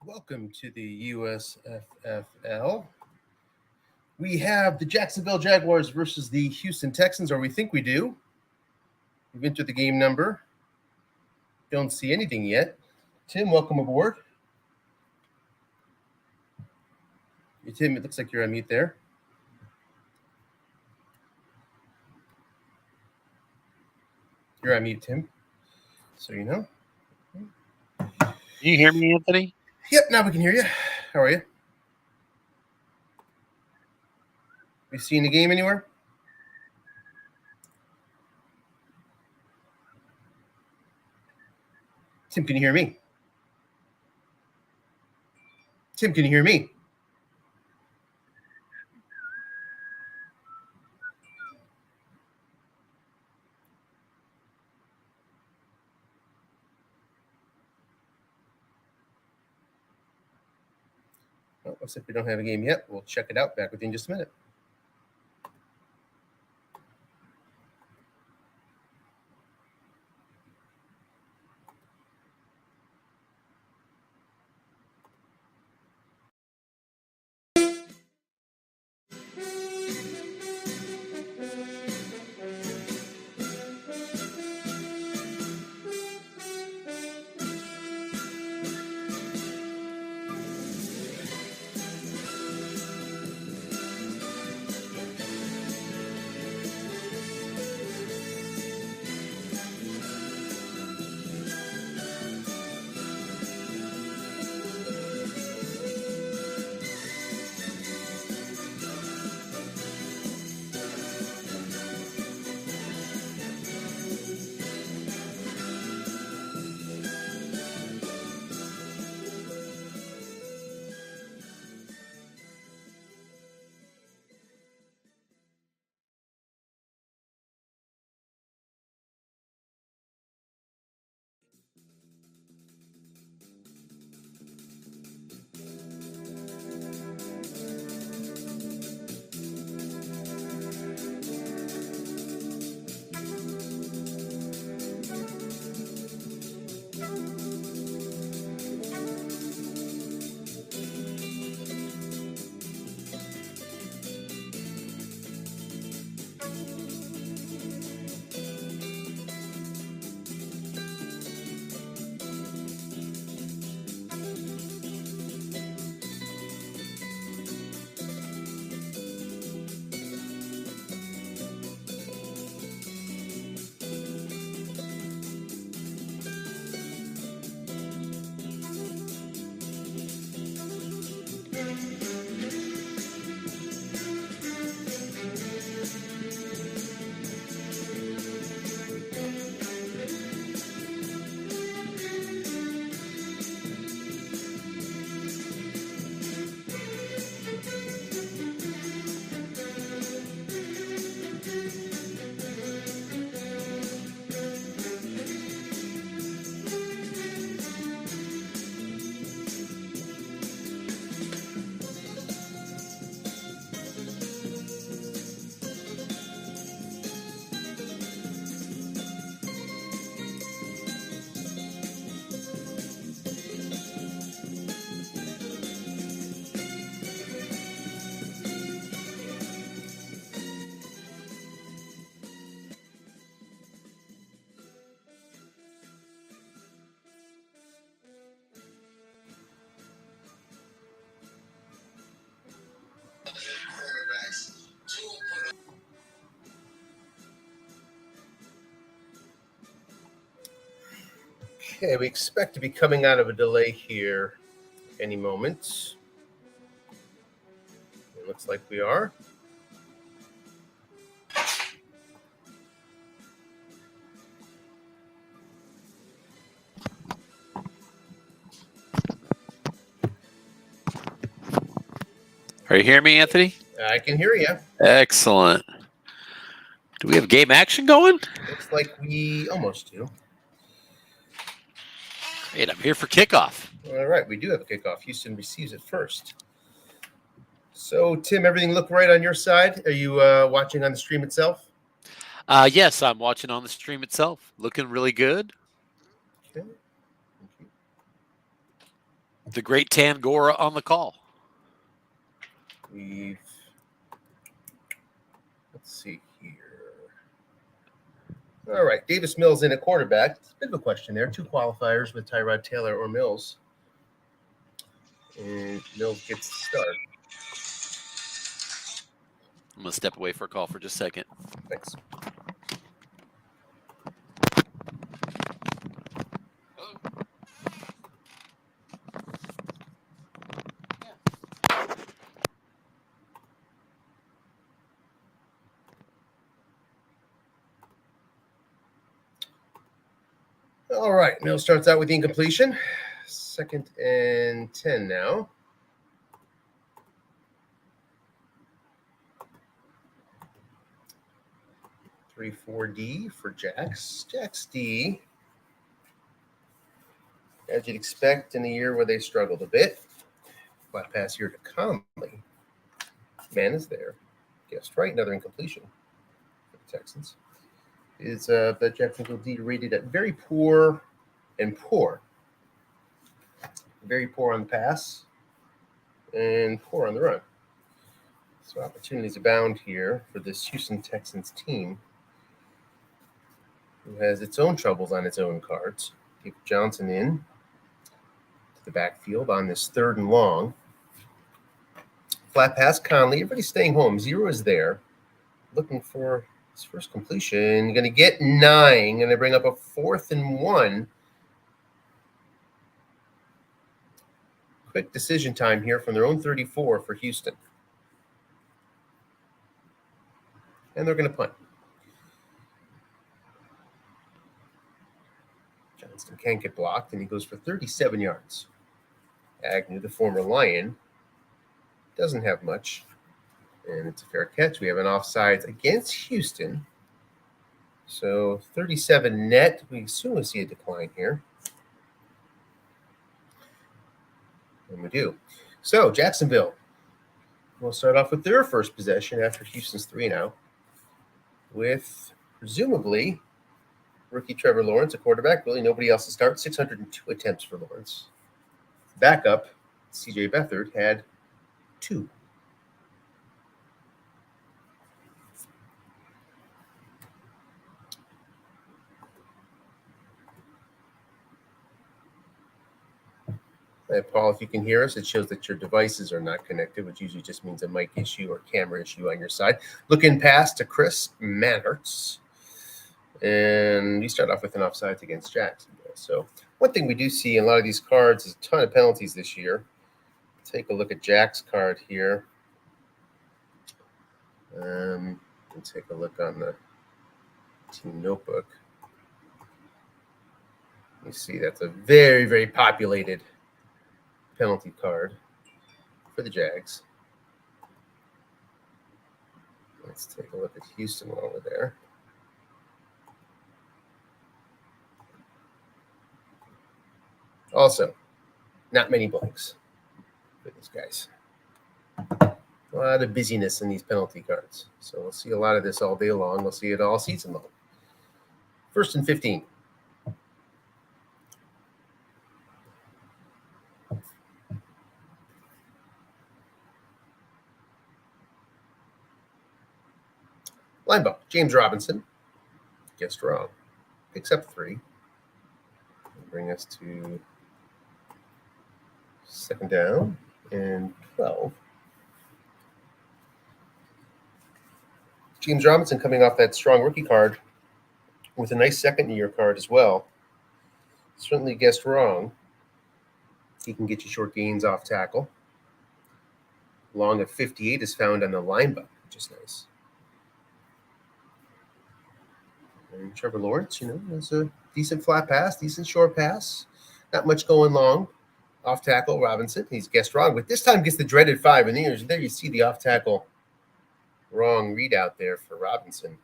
Welcome to the USFFL. We have the Jacksonville Jaguars versus the Houston Texans, or we think we do. We've entered the game number. Don't see anything yet. Tim, welcome aboard. Hey, Tim, it looks like you're on mute there. You're on mute, Tim. So you know. Can you hear me, Anthony? Yep, now we can hear you. How are you? You seen the game anywhere? Tim, can you hear me? Tim, can you hear me? Well, looks like we don't have a game yet. We'll check it out. Back with you in just a minute. Okay, we expect to be coming out of a delay here any moment. It looks like we are. you hear me, Anthony? I can hear you. Excellent. Do we have game action going? Looks like we almost do. Great, I'm here for kickoff. All right, we do have a kickoff. Houston receives it first. So, Tim, everything look right on your side? Are you watching on the stream itself? Yes, I'm watching on the stream itself. Looking really good. Okay. The great Tangora on the call. Let's see here. All right, Davis Mills in at quarterback. It's a bit of a question there. 2 qualifiers with Tyrod Taylor or Mills. And Mills gets the start. I'm going to step away for a call for just a second. Thanks. All right, Mills starts out with the incompletion. 2nd and 10 now. Three, 4D for Jax. Jax D, as you'd expect in a year where they struggled a bit. Flat pass here to Conley. Man is there. Guessed right, another incompletion for the Texans. Is the Jacksonville D rated at very poor and poor. Very poor on the pass and poor on the run. So opportunities abound here for this Houston Texans team, who has its own troubles on its own cards. Keep Johnson in to the backfield on this 3rd and long. Flat pass, Conley. Everybody's staying home. 0 is there. Looking for his first completion. Going to get 9. Going to bring up a 4th and 1. Quick decision time here from their own 34 for Houston. And they're going to punt. Johnston can't get blocked, and he goes for 37 yards. Agnew, the former Lion, doesn't have much. And it's a fair catch. We have an offsides against Houston. So 37 net. We assume we see a decline here. And we do. So Jacksonville will start off with their first possession after Houston's 3 now, with presumably rookie Trevor Lawrence, a quarterback. Really nobody else to start. 602 attempts for Lawrence. Backup, C.J. Beathard, had 2. Paul, if you can hear us, it shows that your devices are not connected, which usually just means a mic issue or camera issue on your side. Looking pass to Chris Manhertz. And we start off with an offsides against Jacksonville. So one thing we do see in a lot of these cards is a ton of penalties this year. Take a look at Jack's card here. And take a look on the team notebook. You see that's a very, very populated penalty card for the Jags. Let's take a look at Houston while we're there. Also, not many blanks for these guys. A lot of busyness in these penalty cards. So we'll see a lot of this all day long. We'll see it all season long. 1st and 15. Linebacker, James Robinson. Guessed wrong. Picks up 3. Bring us to 2nd down and 12. James Robinson coming off that strong rookie card with a nice second-year card as well. Certainly guessed wrong. He can get you short gains off tackle. Long at 58 is found on the linebacker, which is nice. And Trevor Lawrence, is a decent flat pass, decent short pass. Not much going long. Off tackle, Robinson. He's guessed wrong, but this time gets the dreaded 5. And there you see the off tackle wrong readout there for Robinson.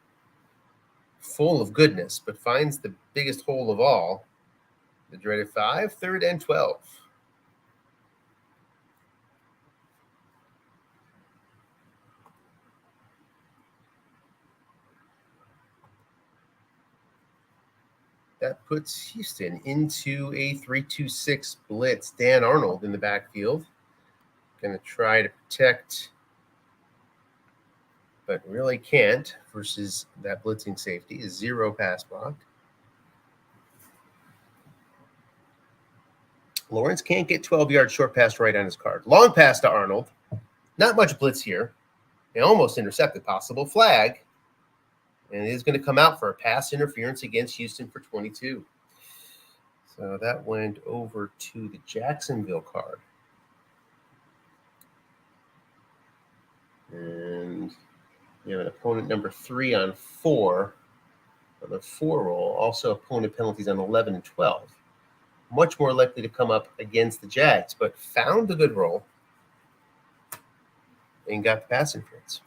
Full of goodness, but finds the biggest hole of all. The dreaded 5, 3rd and 12. That puts Houston into a 3-2-6 blitz. Dan Arnold in the backfield. Going to try to protect, but really can't versus that blitzing safety. Is 0 pass blocked. Lawrence can't get 12-yard short pass right on his card. Long pass to Arnold. Not much blitz here. They almost intercepted. Possible flag. And it is going to come out for a pass interference against Houston for 22. So that went over to the Jacksonville card. And we have an opponent number 3 on 4. On the 4 roll. Also opponent penalties on 11 and 12. Much more likely to come up against the Jags, but found the good roll and got the pass interference.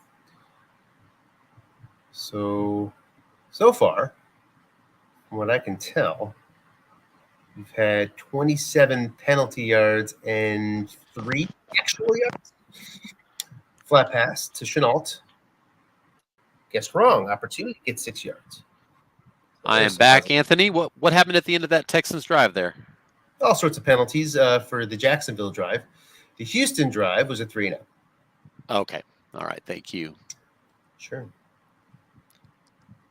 So far, from what I can tell, we've had 27 penalty yards and 3 actual yards. Flat pass to Chenault. Guessed wrong. Opportunity to get 6 yards. I am back, Anthony. What happened at the end of that Texans drive there? All sorts of penalties for the Jacksonville drive. The Houston drive was a 3-0. Okay. All right. Thank you. Sure.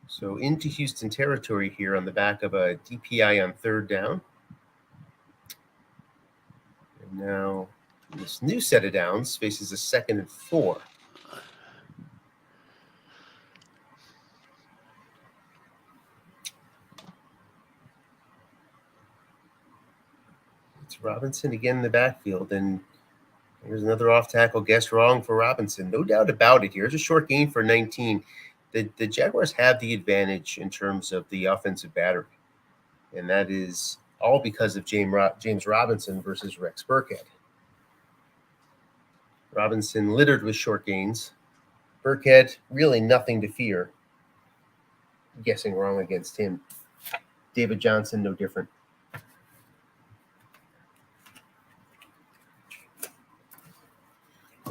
So into Houston territory here on the back of a DPI on 3rd down. And now this new set of downs faces a 2nd and 4. It's Robinson again in the backfield, and there's another off tackle guessed wrong for Robinson. No doubt about it. Here's a short gain for 19. The Jaguars have the advantage in terms of the offensive battery, and that is all because of James Robinson versus Rex Burkhead. Robinson littered with short gains. Burkhead, really nothing to fear. Guessing wrong against him. David Johnson, no different.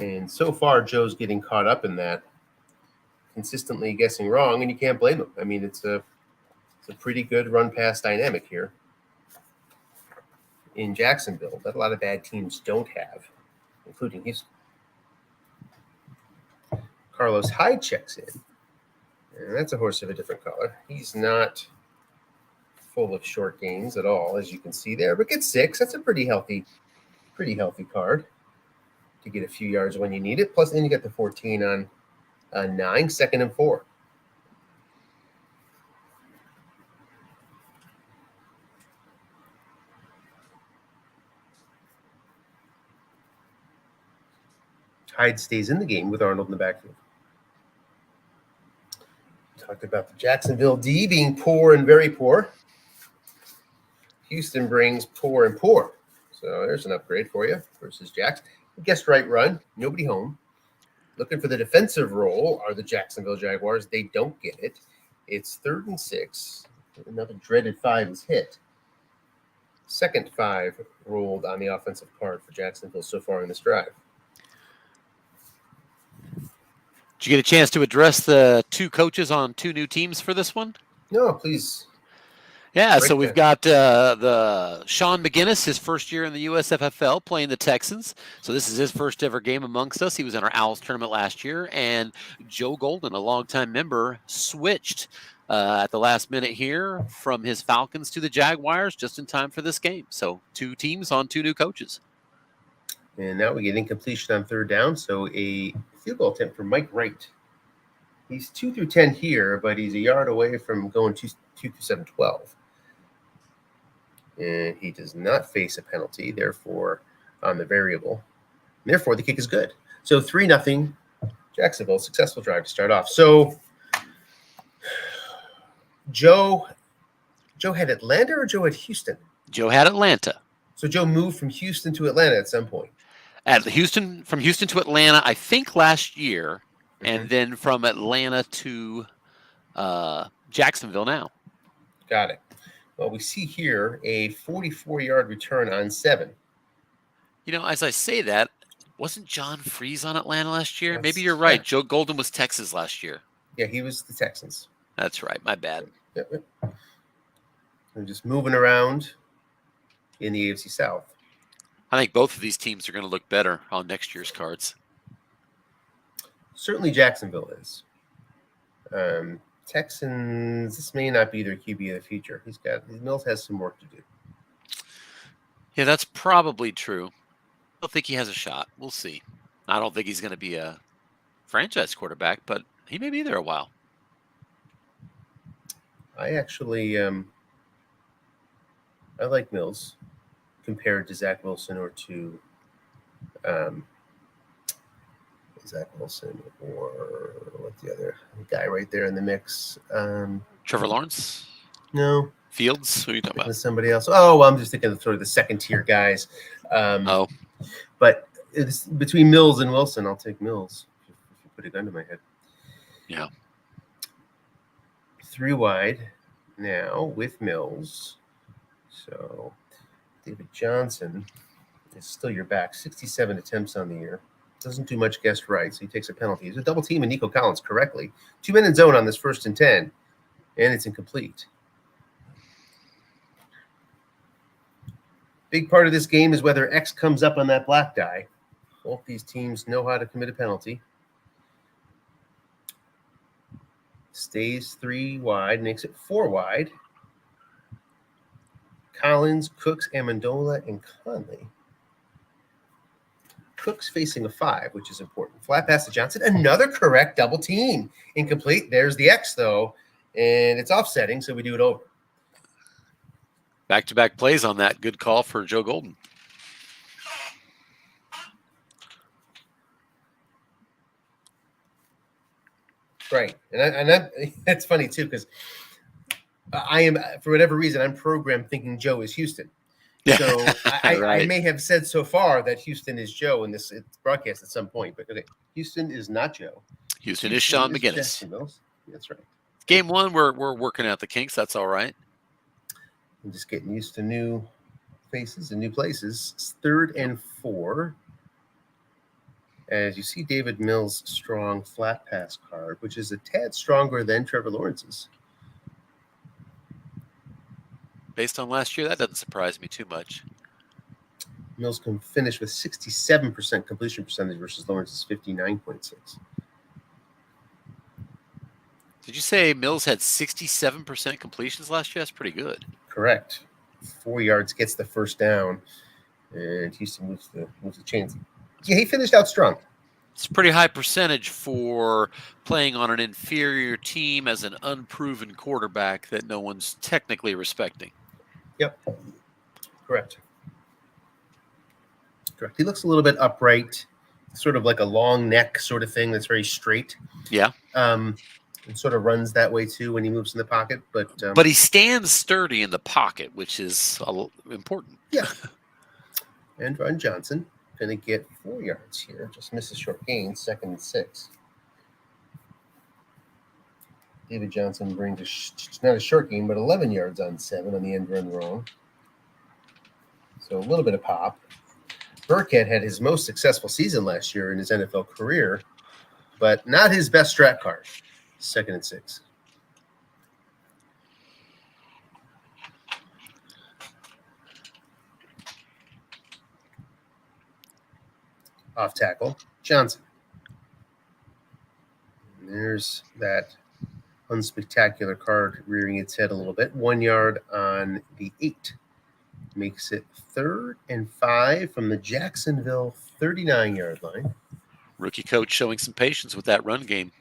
And so far, Joe's getting caught up in that, consistently guessing wrong, and you can't blame him. I mean, it's a pretty good run-pass dynamic here in Jacksonville that a lot of bad teams don't have, including Houston. Carlos Hyde checks in, and that's a horse of a different color. He's not full of short gains at all, as you can see there, but gets 6. That's a pretty healthy card to get a few yards when you need it. Plus, then you get the 14 on 9, 2nd and 4. Hyde stays in the game with Arnold in the backfield. Talked about the Jacksonville D being poor and very poor. Houston brings poor and poor. So there's an upgrade for you versus Jacks. Guessed right run, nobody home. Looking for the defensive role are the Jacksonville Jaguars. They don't get it. It's 3rd and 6. Another dreaded 5 is hit. 2nd 5 rolled on the offensive card for Jacksonville so far in this drive. Did you get a chance to address the 2 coaches on 2 new teams for this one? No, please. Yeah, Right so we've got the Sean McGinnis, his first year in the USFFL, playing the Texans. So this is his first ever game amongst us. He was in our Owls tournament last year. And Joe Golden, a longtime member, switched at the last minute here from his Falcons to the Jaguars just in time for this game. So 2 teams on 2 new coaches. And now we get incompletion on 3rd down. So a field goal attempt for Mike Wright. He's 2 through 10 here, but he's a yard away from going 2 through 7, 12. And he does not face a penalty, therefore, on the variable. And therefore, the kick is good. So 3-0 Jacksonville, successful drive to start off. So Joe had Atlanta or Joe had Houston? Joe had Atlanta. So Joe moved from Houston to Atlanta at some point. From Houston to Atlanta, I think last year, Mm-hmm. and then from Atlanta to Jacksonville now. Got it. Well, we see here a 44-yard return on 7. As I say that, wasn't John Freeze on Atlanta last year? Maybe you're Yeah. right. Joe Golden was Texas last year. Yeah, he was the Texans. That's right. My bad. Yep. They're just moving around in the AFC South. I think both of these teams are going to look better on next year's cards. Certainly Jacksonville is. Texans, this may not be their QB of the future. Mills has some work to do. Yeah, that's probably true. I don't think he has a shot. We'll see. I don't think he's going to be a franchise quarterback, but he may be there a while. I actually, I like Mills compared to Zach Wilson or to Zach Wilson or what's the other guy right there in the mix? Trevor Lawrence? No. Fields? Who are you talking about? Somebody else. Oh, well, I'm just thinking of sort of the second tier guys. But it's between Mills and Wilson, I'll take Mills if you put a gun to my head. Yeah. 3 wide now with Mills. So David Johnson is still your back. 67 attempts on the year. Doesn't do much guessed right, so he takes a penalty. He's a double team and Nico Collins correctly. 2 men in zone on this 1st and 10, and it's incomplete. Big part of this game is whether X comes up on that black die. Both these teams know how to commit a penalty. Stays 3 wide, makes it 4 wide. Collins, Cooks, Amendola, and Conley. Cooks facing a 5, which is important. Flat pass to Johnson. Another correct double team. Incomplete. There's the X, though, and it's offsetting, so we do it over. Back-to-back plays on that. Good call for Joe Golden. Right. And that's funny, too, because I am, for whatever reason, I'm programmed thinking Joe is Houston. Yeah. So Right. I may have said so far that Houston is Joe in this broadcast at some point. But okay, Houston is not Joe. Houston is Sean McGinnis. That's right. Game 1, we're working out the kinks. That's all right. I'm just getting used to new faces and new places. It's 3rd and 4. As you see David Mills' strong flat pass card, which is a tad stronger than Trevor Lawrence's. Based on last year, that doesn't surprise me too much. Mills can finish with 67% completion percentage versus Lawrence's 59.6. Did you say Mills had 67% completions last year? That's pretty good. Correct. 4 yards gets the first down, and Houston moves the chains. Yeah, he finished out strong. It's a pretty high percentage for playing on an inferior team as an unproven quarterback that no one's technically respecting. Yep. Correct. He looks a little bit upright, sort of like a long neck sort of thing that's very straight. Yeah. And sort of runs that way too when he moves in the pocket. But he stands sturdy in the pocket, which is important. Yeah. And Ron Johnson going to get 4 yards here. Just misses short gain, 2nd and 6. David Johnson brings not a short gain, but 11 yards on 7 on the end run wrong. So a little bit of pop. Burkhead had his most successful season last year in his NFL career, but not his best strat card. 2nd and 6. Off tackle, Johnson. And there's that unspectacular card rearing its head a little bit. 1 yard on the 8. Makes it 3rd and 5 from the Jacksonville 39-yard line. Rookie coach showing some patience with that run game.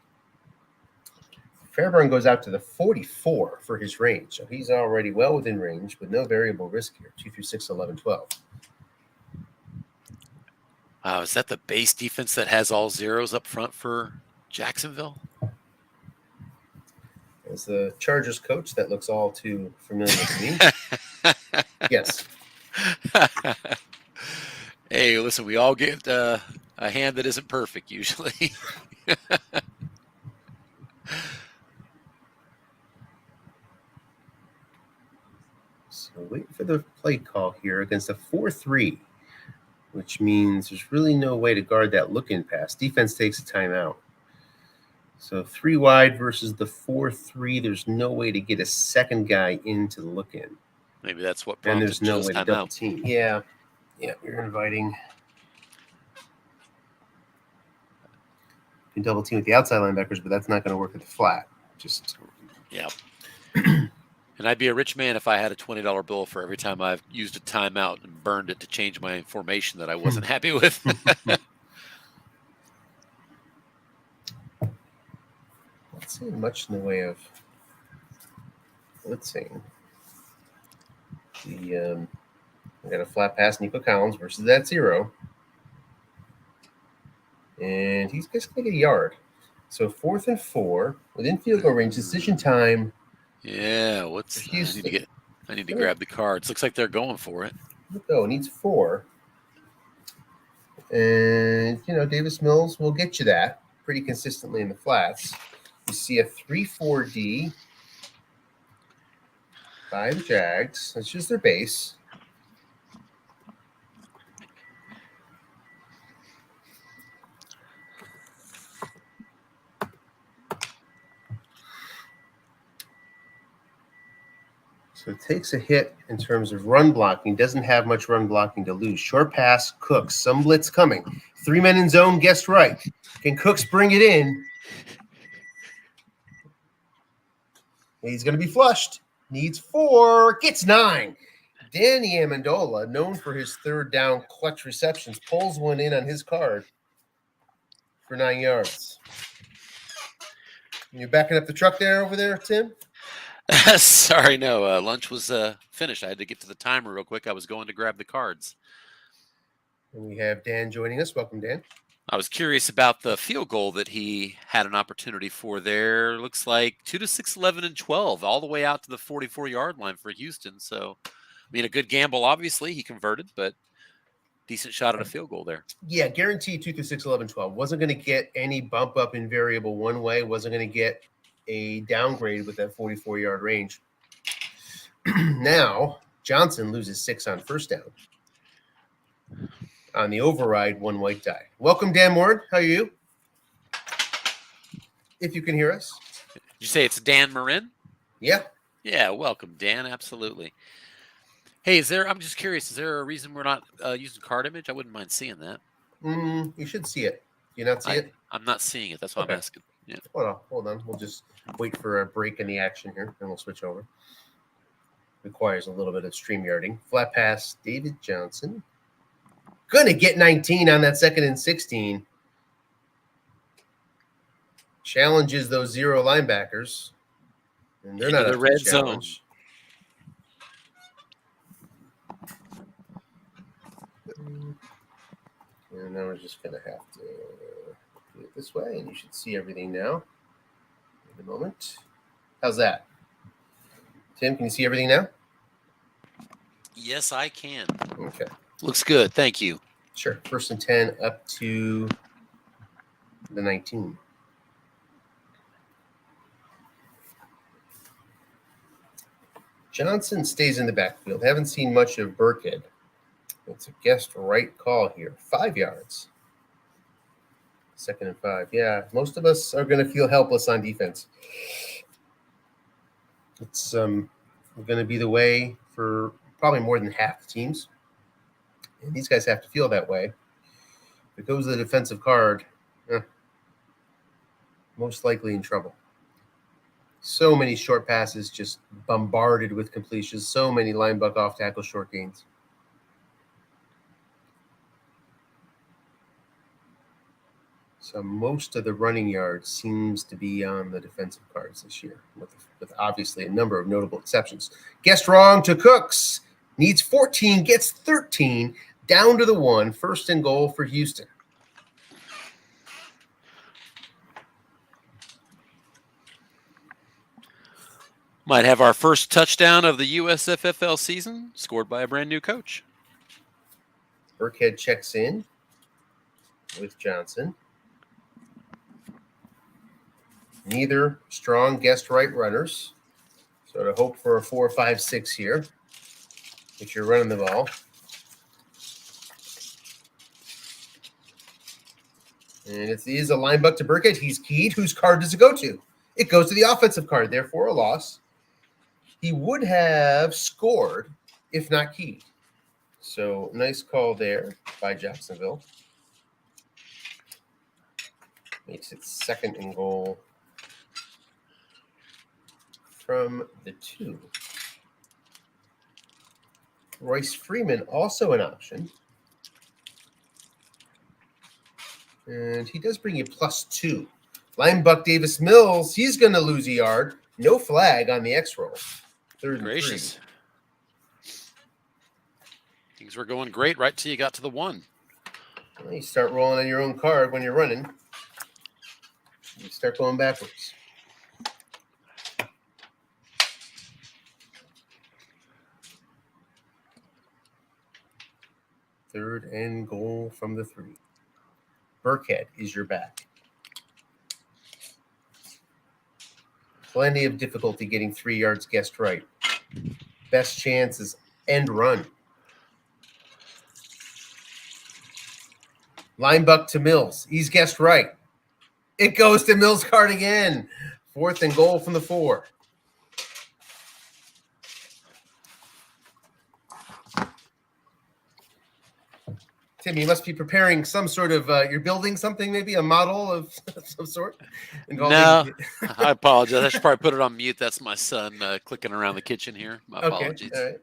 Fairburn goes out to the 44 for his range. So he's already well within range, but no variable risk here. 2 through 6, 11, 12. Is that the base defense that has all zeros up front for Jacksonville? As the Chargers coach, that looks all too familiar to me. Yes. Hey, listen, we all get a hand that isn't perfect usually. So wait for the play call here against a 4-3, which means there's really no way to guard that look-in pass. Defense takes a timeout. So 3 wide versus the 4-3. There's no way to get a second guy into the look-in. Maybe that's what And prompted there's no Joe's way to double timeout. team. Yeah, you're inviting. You can double team with the outside linebackers, but that's not going to work at the flat. Yeah. And I'd be a rich man if I had a $20 bill for every time I've used a timeout and burned it to change my formation that I wasn't happy with. Not seeing much in the way of blitzing. We got a flat pass, Nico Collins versus that 0. And he's just going to get a yard. So 4th and 4 within field goal range. Decision time. Yeah, I need to grab the cards. Looks like they're going for it. Go needs 4. And Davis Mills will get you that pretty consistently in the flats. You see a 3-4D by the Jags. That's just their base. So it takes a hit in terms of run blocking. Doesn't have much run blocking to lose. Short pass, Cooks. Some blitz coming. 3 men in zone, guessed right. Can Cooks bring it in? He's going to be flushed. Needs 4. Gets 9. Danny Amendola, known for his 3rd down clutch receptions, pulls one in on his card for 9 yards. You backing up the truck over there, Tim? Sorry, no. Lunch was finished. I had to get to the timer real quick. I was going to grab the cards. And we have Dan joining us. Welcome, Dan. I was curious about the field goal that he had an opportunity for there. Looks like 2 to 6, 11, and 12, all the way out to the 44-yard line for Houston. So, I mean, a good gamble, obviously. He converted, but decent shot at a field goal there. Yeah, guaranteed 2 to 6, 11, 12. Wasn't going to get any bump up in variable one way. Wasn't going to get a downgrade with that 44-yard range. Now, Johnson loses 6 on first down. On the override, 1 white die. Welcome, Dan Ward. How are you? If you can hear us. Did you say it's Dan Marin? Yeah. Yeah, welcome, Dan. Absolutely. Hey, I'm just curious, is there a reason we're not using card image? I wouldn't mind seeing that. You should see it. Do you not see it? I'm not seeing it. That's why I'm asking. Yeah. Hold on. We'll just wait for a break in the action here, and we'll switch over. Requires a little bit of StreamYarding. Flat pass, David Johnson. Going to get 19 on that 2nd and 16. Challenges those 0 linebackers. And they're not the a red challenge. Zone. And now we're just going to have to do it this way, and you should see everything now in a moment. How's that? Tim, can you see everything now? Yes, I can. Okay. Looks good. Thank you. Sure. 1st and 10 up to the 19. Johnson stays in the backfield. Haven't seen much of Burkhead. It's a guessed right call here. 5 yards. 2nd and 5. Yeah, most of us are going to feel helpless on defense. It's going to be the way for probably more than half the teams. And these guys have to feel that way. If it goes to the defensive card, most likely in trouble. So many short passes just bombarded with completions. So many linebacker off tackle short gains. So most of the running yards seems to be on the defensive cards this year, with obviously a number of notable exceptions. Guessed wrong to Cooks. Needs 14, gets 13, down to the 1. 1st and goal for Houston. Might have our first touchdown of the USFFL season scored by a brand new coach. Burkhead checks in with Johnson. Neither strong guessed right runners. So to hope for a 4, 5, 6 here if you're running the ball. And it is a line buck to Burkhead. He's keyed. Whose card does it go to? It goes to the offensive card, therefore a loss. He would have scored if not keyed. So nice call there by Jacksonville. Makes it 2nd and goal from the 2. Royce Freeman also an option. And he does bring you +2. Linebuck Davis Mills, he's going to lose a yard. No flag on the X roll. 3rd and Gracious. 3. Things were going great right till you got to the 1. Well, you start rolling on your own card when you're running. You start going backwards. Third and goal from the 3. Burkhead is your back. Plenty of difficulty getting 3 yards guessed right. Best chance is end run. Linebuck to Mills. He's guessed right. It goes to Mills' card again. 4th and goal from the 4. Tim, you must be preparing some sort of, you're building something, maybe a model of some sort? No, I apologize. I should probably put it on mute. That's my son clicking around the kitchen here. My apologies. All right.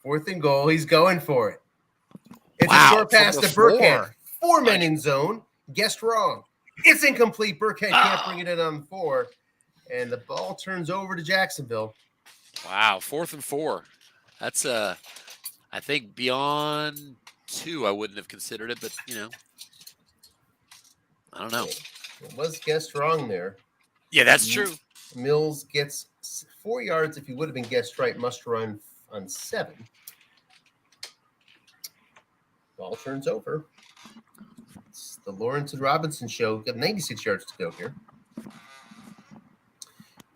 4th and goal. He's going for it. It's a short pass to Burkhead. 4 men in zone. Guessed wrong. It's incomplete. Burkhead can't bring it in on 4. And the ball turns over to Jacksonville. Wow, 4th and 4. That's I think beyond 2, I wouldn't have considered it, but I don't know. It was guessed wrong there. Yeah, that's true. Mills gets 4 yards if he would have been guessed right. Must run on 7. Ball turns over. It's the Lawrence and Robinson show. We've got 96 yards to go here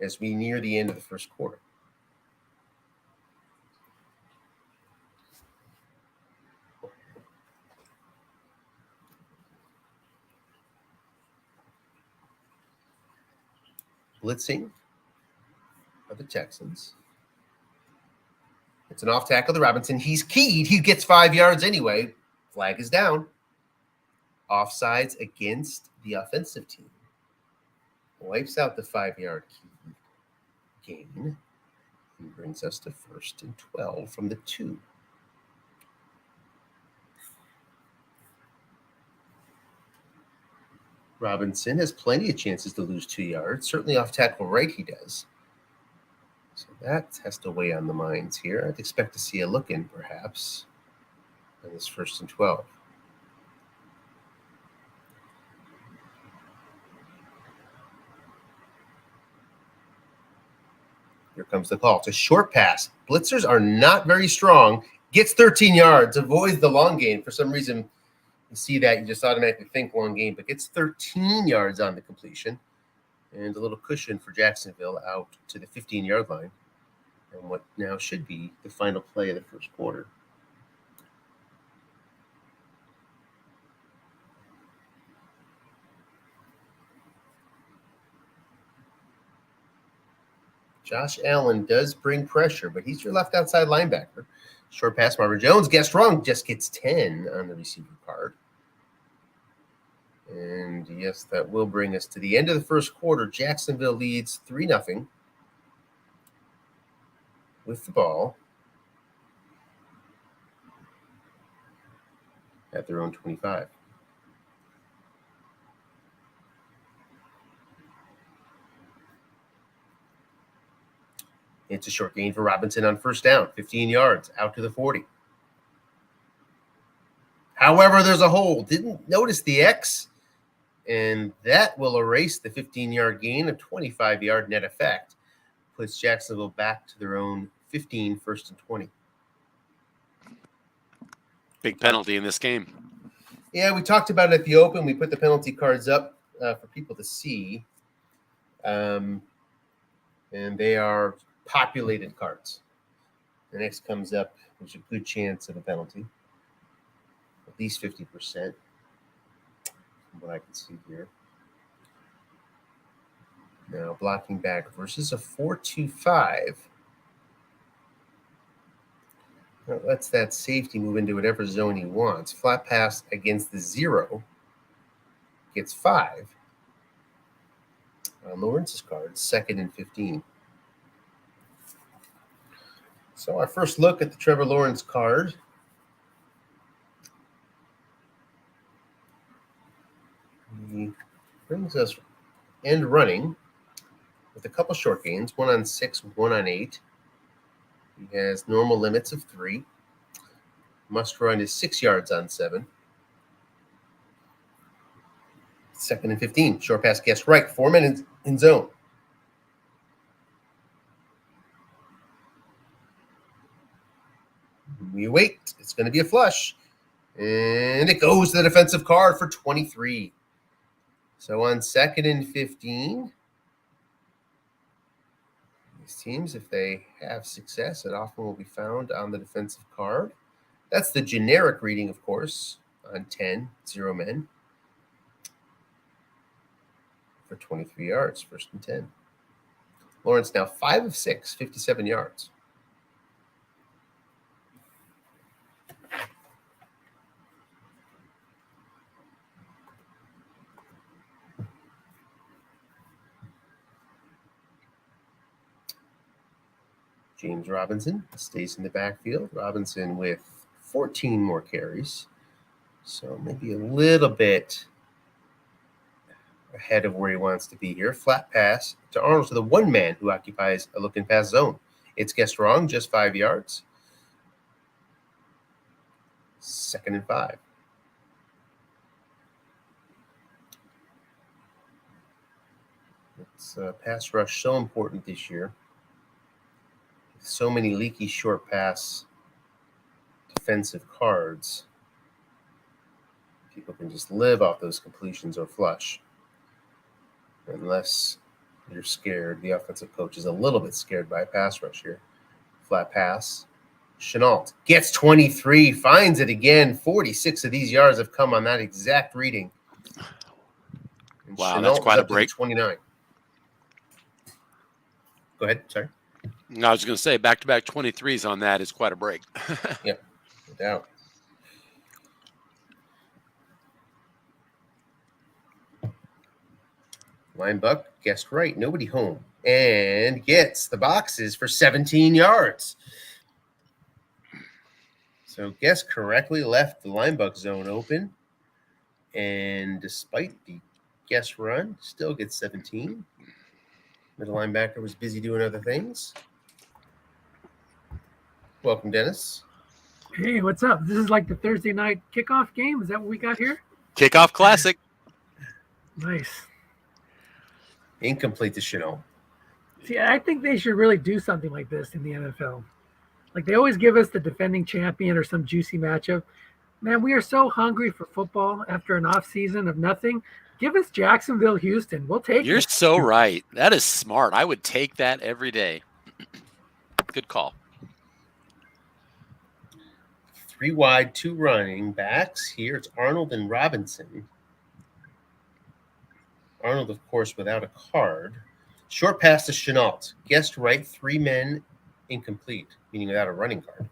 as we near the end of the first quarter. Blitzing of the Texans. It's an off tackle to Robinson. He's keyed. He gets 5 yards anyway. Flag is down. Offsides against the offensive team. Wipes out the 5-yard gain. And brings us to 1st and 12 from the 2. Robinson has plenty of chances to lose 2 yards. Certainly off tackle right he does. So that has to weigh on the minds here. I'd expect to see a look in perhaps on this 1st and 12. Here comes the call. It's a short pass. Blitzers are not very strong. Gets 13 yards. Avoids the long gain. For some reason, you see that, you just automatically think long gain, but gets 13 yards on the completion. And a little cushion for Jacksonville out to the 15-yard line. And what now should be the final play of the first quarter. Josh Allen does bring pressure, but he's your left outside linebacker. Short pass, Marvin Jones, guessed wrong, just gets 10 on the receiver card. And yes, that will bring us to the end of the first quarter. Jacksonville leads 3-0 with the ball at their own 25. It's a short gain for Robinson on first down, 15 yards, out to the 40. However, there's a hole. Didn't notice the X, And that will erase the 15-yard gain, a 25-yard net effect. Puts Jacksonville back to their own 15, 1st and 20. Big penalty in this game. Yeah, we talked about it at the open. We put the penalty cards up for people to see. And they are populated cards. The next comes up, there's a good chance of a penalty. At least 50%, from what I can see here. Now, blocking back versus a 4-2-5. That lets that safety move into whatever zone he wants. Flat pass against the 0 gets 5. On Lawrence's card, 2nd and 15. So our first look at the Trevor Lawrence card. He brings us end running with a couple short gains, 1 on 6, 1 on 8. He has normal limits of 3. Must run is 6 yards on 7. 2nd and 15. Short pass guessed right. 4 men in zone. We wait. It's going to be a flush. And it goes to the defensive card for 23. So on 2nd and 15, these teams, if they have success, it often will be found on the defensive card. That's the generic reading, of course, on 10, 0 men. For 23 yards, 1st and 10. Lawrence now 5 of 6, 57 yards. James Robinson stays in the backfield. Robinson with 14 more carries. So maybe a little bit ahead of where he wants to be here. Flat pass to Arnold to the one man who occupies a look and pass zone. It's guessed wrong, just 5 yards. 2nd and 5. It's pass rush so important this year. So many leaky short pass defensive cards. People can just live off those completions or flush. Unless you're scared. The offensive coach is a little bit scared by a pass rush here. Flat pass. Chenault gets 23, finds it again. 46 of these yards have come on that exact reading. And Wow, Chenault that's quite a up to break. 29. Go ahead. Sorry. No, I was going to say back-to-back 23s on that is quite a break. Yeah, no doubt. Linebuck guessed right. Nobody home. And gets the boxes for 17 yards. So guessed correctly, left the linebuck zone open. And despite the guess run, still gets 17. Middle linebacker was busy doing other things. Welcome, Dennis. Hey, what's up? This is like the Thursday night kickoff game. Is that what we got here? Kickoff classic. Nice. Incomplete to Chenault. See, I think they should really do something like this in the NFL. Like they always give us the defending champion or some juicy matchup. Man, we are so hungry for football after an off season of nothing. Give us Jacksonville, Houston. We'll take You're it. so right. That is smart. I would take that every day. Good call. 3 wide, 2 running backs. Here it's Arnold and Robinson. Arnold, of course, without a card. Short pass to Chenault. Guessed right, 3 men incomplete, meaning without a running card.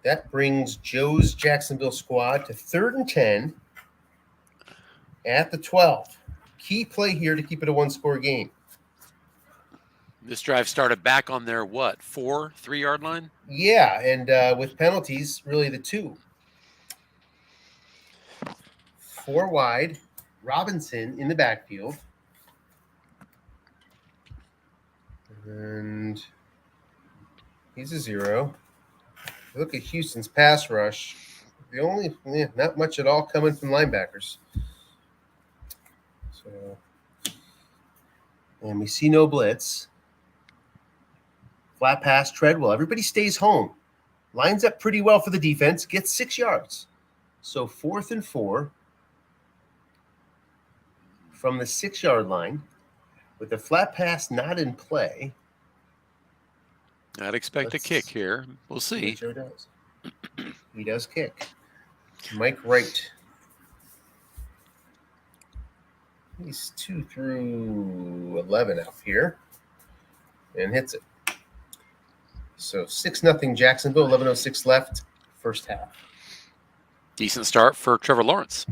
That brings Joe's Jacksonville squad to 3rd and 10 at the 12. Key play here to keep it a 1-score game. This drive started back on their, 3-yard line? Yeah, and with penalties, really the 2. 4 wide, Robinson in the backfield. And he's a 0. Look at Houston's pass rush. not much at all coming from linebackers. So, and we see no blitz. Flat pass, Treadwell. Everybody stays home. Lines up pretty well for the defense. Gets 6 yards. So 4th and 4 from the 6-yard line with the flat pass not in play. I'd expect a kick here. We'll see. He sure does. He does kick. Mike Wright. He's 2 through 11 out here and hits it. So 6-0 Jacksonville, 11:06 left, first half. Decent start for Trevor Lawrence.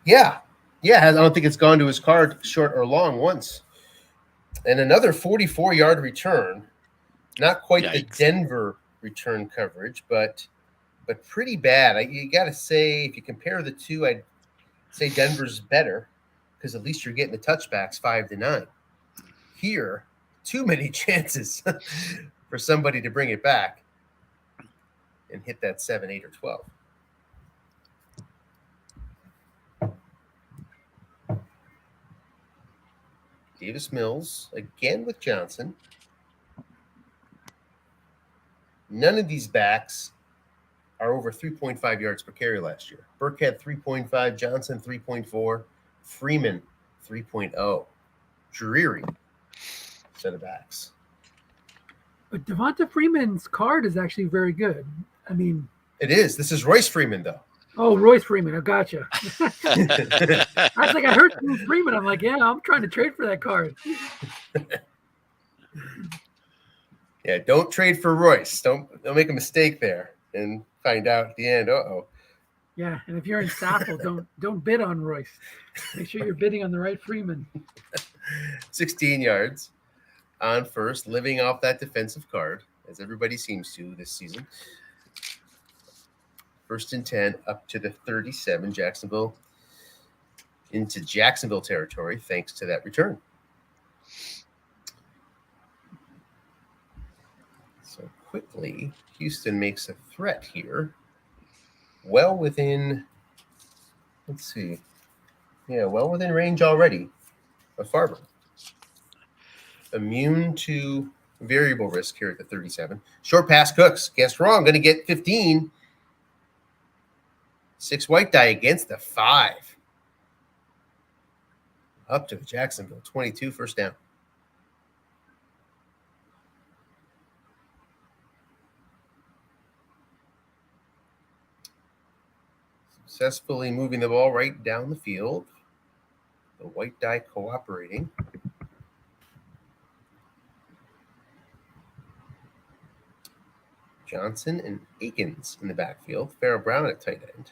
Yeah. I don't think it's gone to his card short or long once. And another 44-yard return. Not quite the Denver return coverage, but pretty bad. You got to say, if you compare the two, I'd say Denver's better because at least you're getting the touchbacks 5-9. Here, too many chances for somebody to bring it back and hit that 7, 8, or 12. Davis Mills again with Johnson. None of these backs are over 3.5 yards per carry last year. Burke had 3.5, Johnson 3.4, Freeman 3.0. Dreary set of backs. But Devonta Freeman's card is actually very good. I mean, it is. This is Royce Freeman, though. Oh, Royce Freeman. I gotcha. I was like, I heard Freeman. I'm like, yeah, I'm trying to trade for that card. Yeah, don't trade for Royce. Don't make a mistake there and find out at the end. Yeah, and if you're in Saffel, don't bid on Royce. Make sure you're bidding on the right Freeman. 16 yards on first, living off that defensive card, as everybody seems to this season. 1st and 10 up to the 37. Jacksonville into Jacksonville territory thanks to that return. So quickly, Houston makes a threat here. Well within, well within range already of Farber. Immune to variable risk here at the 37. Short pass, Cooks. Guessed wrong. Going to get 15. 6 white die against the 5. Up to Jacksonville. 22, first down. Successfully moving the ball right down the field. The white die cooperating. Johnson and Akins in the backfield. Farrell Brown at tight end.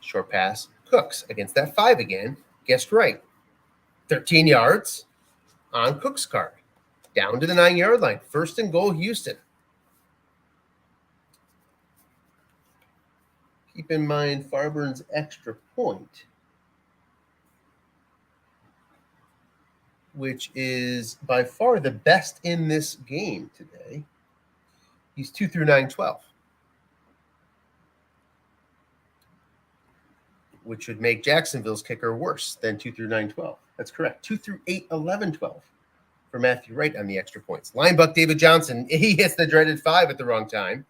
Short pass. Cooks against that 5 again. Guessed right. 13 yards on Cook's card. Down to the 9-yard line. 1st and goal, Houston. Keep in mind Farburn's extra point, which is by far the best in this game today. He's 2 through 9, 12. Which would make Jacksonville's kicker worse than 2 through 9, 12. That's correct. 2 through 8, 11, 12 for Matthew Wright on the extra points. Linebuck David Johnson, he hits the dreaded 5 at the wrong time.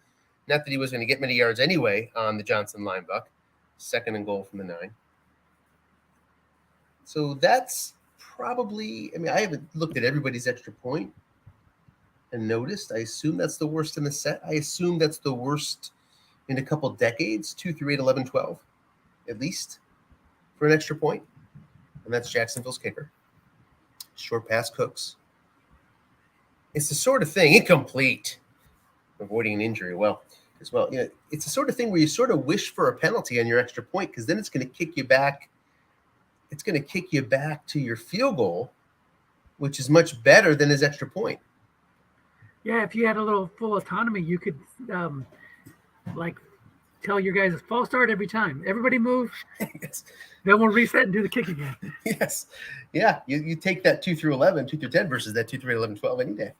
Not that he was going to get many yards anyway on the Johnson linebuck. 2nd and goal from the 9. So that's probably, I haven't looked at everybody's extra point and noticed. I assume that's the worst in the set. I assume that's the worst in a couple decades, 2 through 8, 11, 12. At least for an extra point. And that's Jacksonville's kicker. Short pass, Cooks. It's the sort of thing, incomplete, avoiding an injury as well. It's the sort of thing where you sort of wish for a penalty on your extra point because then it's going to kick you back. It's going to kick you back to your field goal, which is much better than his extra point. Yeah, if you had a little full autonomy, you could tell your guys a false start every time. Everybody move. Yes. Then we'll reset and do the kick again. Yes. Yeah. You take that 2 through 11, 2 through 10 versus that 2 through 11, 12 any day.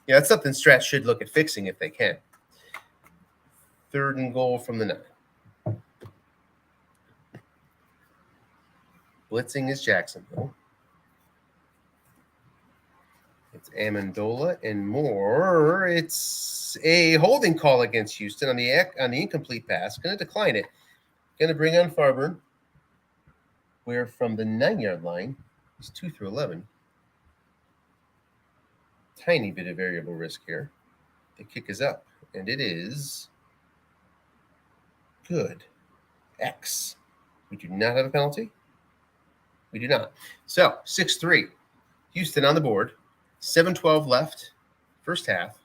That's something Strat should look at fixing if they can. 3rd and goal from the 9. Blitzing is Jacksonville. It's Amendola and more. It's a holding call against Houston on the incomplete pass. Going to decline it. Going to bring on Farburn. Where from the 9-yard line, it's 2 through 11. Tiny bit of variable risk here. The kick is up, and it is good. X. We do not have a penalty. We do not. So 6-3. Houston on the board. 7:12 left. First half.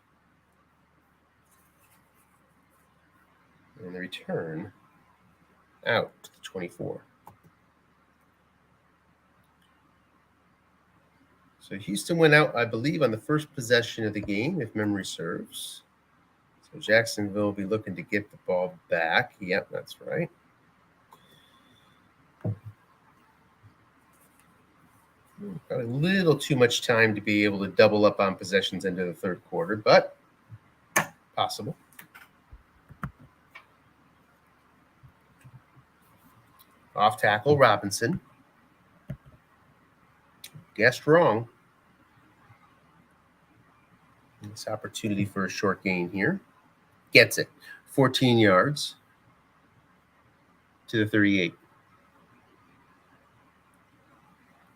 And the return out to the 24. So Houston went out, I believe, on the first possession of the game, if memory serves. So Jacksonville will be looking to get the ball back. Yep, that's right. Got a little too much time to be able to double up on possessions into the 3rd quarter, but possible. Off tackle, Robinson. Guessed wrong. This opportunity for a short gain here. Gets it. 14 yards to the 38.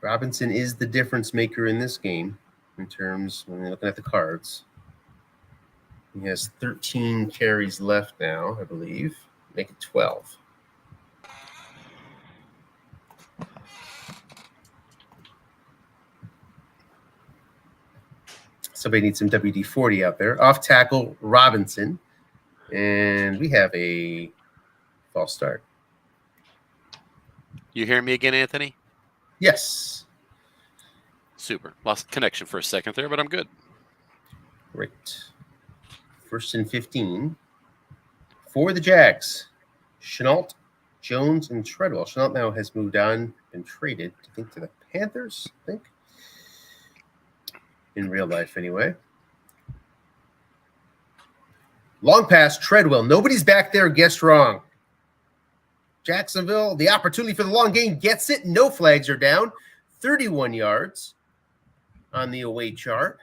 Robinson is the difference maker in this game in terms when you're looking at the cards. He has 13 carries left now, I believe. Make it 12. Somebody needs some WD-40 out there. Off tackle, Robinson. And we have a false start. You hear me again, Anthony? Yes. Super. Lost connection for a second there, but I'm good. Great. 1st and 15 for the Jags. Chenault, Jones, and Treadwell. Chenault now has moved on, been traded, I think, to the Panthers, I think. In real life, anyway. Long pass, Treadwell. Nobody's back there. Guessed wrong. Jacksonville, the opportunity for the long gain, gets it. No flags are down. 31 yards on the away chart.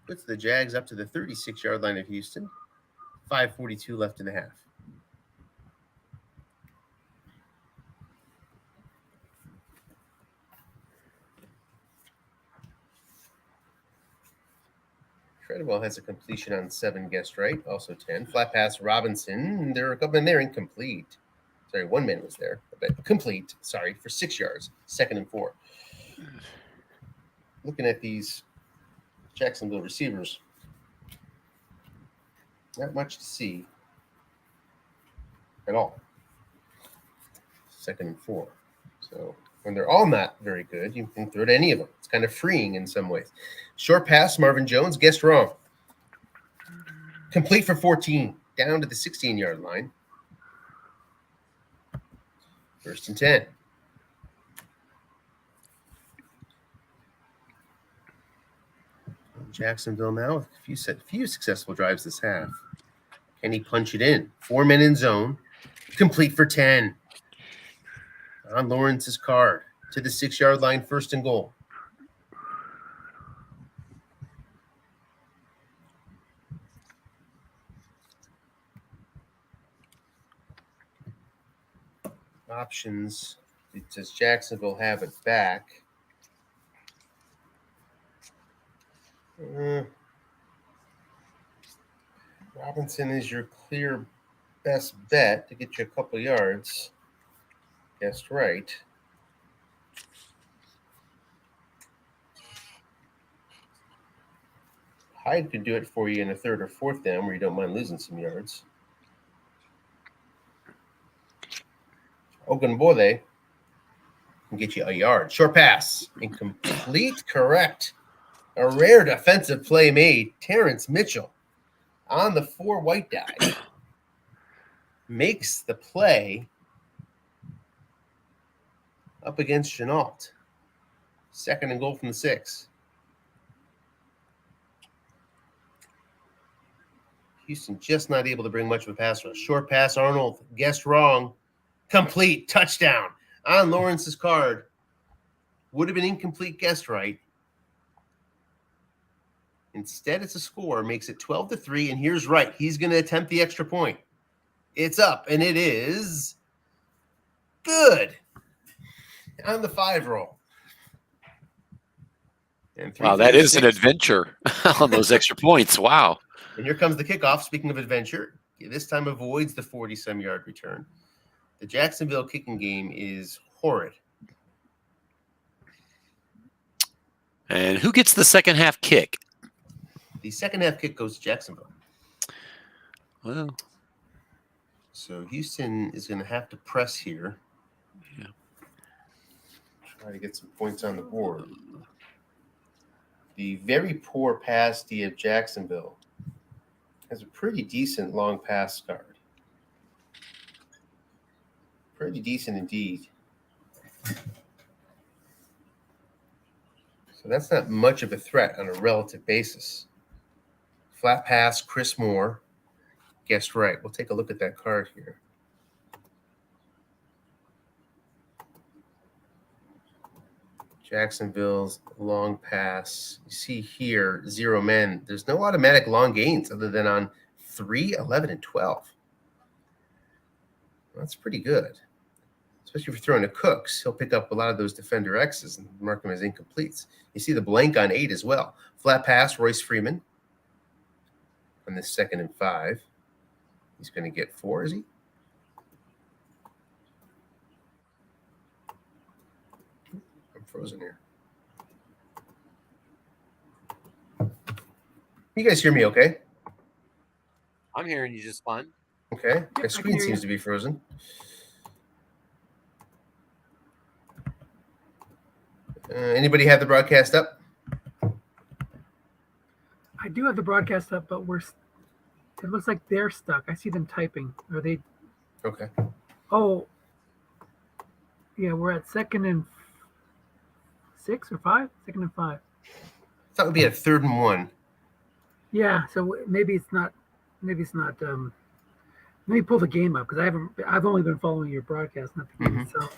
Puts the Jags up to the 36-yard line of Houston. 5:42 left in the half. Treadwell has a completion on 7, guessed right. Also 10. Flat pass, Robinson. There are a couple in there incomplete. Sorry, 1 man was there. But complete, sorry, for 6 yards. 2nd and 4. Looking at these Jacksonville receivers, not much to see at all. 2nd and 4. So when they're all not very good, you can throw to any of them. It's kind of freeing in some ways. Short pass, Marvin Jones, guessed wrong. Complete for 14, down to the 16-yard line. 1st and 10. Jacksonville now with a few successful drives this half. Can he punch it in? 4 men in zone. Complete for 10. On Lawrence's card to the 6-yard line, 1st and goal. Options. Does Jacksonville have it back? Robinson is your clear best bet to get you a couple yards. Guessed right. Hyde could do it for you in a 3rd or 4th down where you don't mind losing some yards. Ogunbode can get you a yard. Short pass. Incomplete. Correct. A rare defensive play made. Terrence Mitchell on the 4 white die makes the play up against Chenault. 2nd and goal from the 6. Houston just not able to bring much of a pass rush. Short pass, Arnold guessed wrong. Complete, touchdown on Lawrence's card. Would have been incomplete, guessed right. Instead, it's a score, makes it 12-3, and here's right. He's going to attempt the extra point. It's up, and it is good on the 5 roll. And Wow, that is an adventure on those extra points. Wow. And here comes the kickoff. Speaking of adventure, this time avoids the 40-some-yard return. The Jacksonville kicking game is horrid. And who gets the second half kick? The second half kick goes to Jacksonville. Well, so Houston is going to have to press here. Yeah. Try to get some points on the board. The very poor pass D of Jacksonville has a pretty decent long pass guard. Pretty decent indeed. So that's not much of a threat on a relative basis. Flat pass, Chris Moore. Guessed right. We'll take a look at that card here. Jacksonville's long pass. You see here, 0 men. There's no automatic long gains other than on 3, 11, and 12. That's pretty good. Especially if you're throwing to Cooks. He'll pick up a lot of those defender X's and mark them as incompletes. You see the blank on 8 as well. Flat pass, Royce Freeman. On this 2nd and 5. He's going to get 4, is he? Frozen here. You guys hear me okay? I'm hearing you just fine. Okay. My screen seems to be frozen. Anybody have the broadcast up? I do have the broadcast up, but it looks like they're stuck. I see them typing. Are they? Okay. Oh, yeah, we're at 2nd and 6 or 5? 2nd and 5. Thought it would be a 3rd and 1. Yeah, so maybe it's not. Let me pull the game up because I've only been following your broadcast, not the game itself.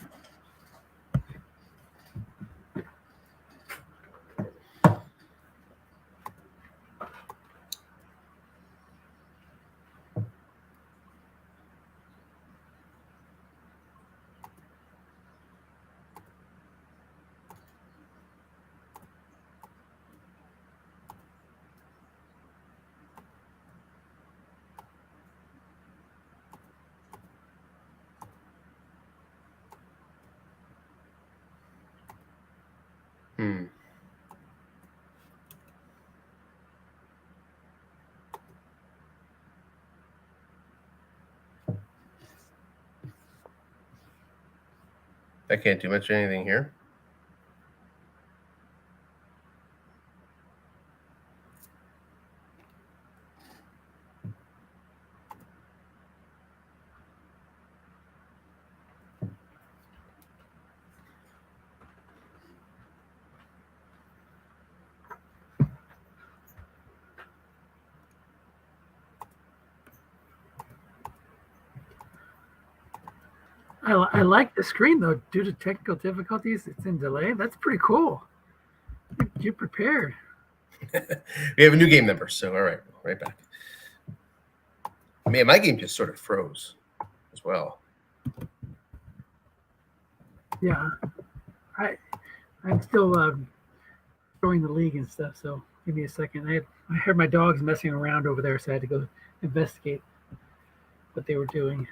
I can't do much of anything here. I like the screen though. Due to technical difficulties, it's in delay. That's pretty cool. You're prepared. We have a new game number, so all right, right back. Man, my game just sort of froze as well. Yeah, I'm still joining the league and stuff. So give me a second. I heard my dogs messing around over there, so I had to go investigate what they were doing.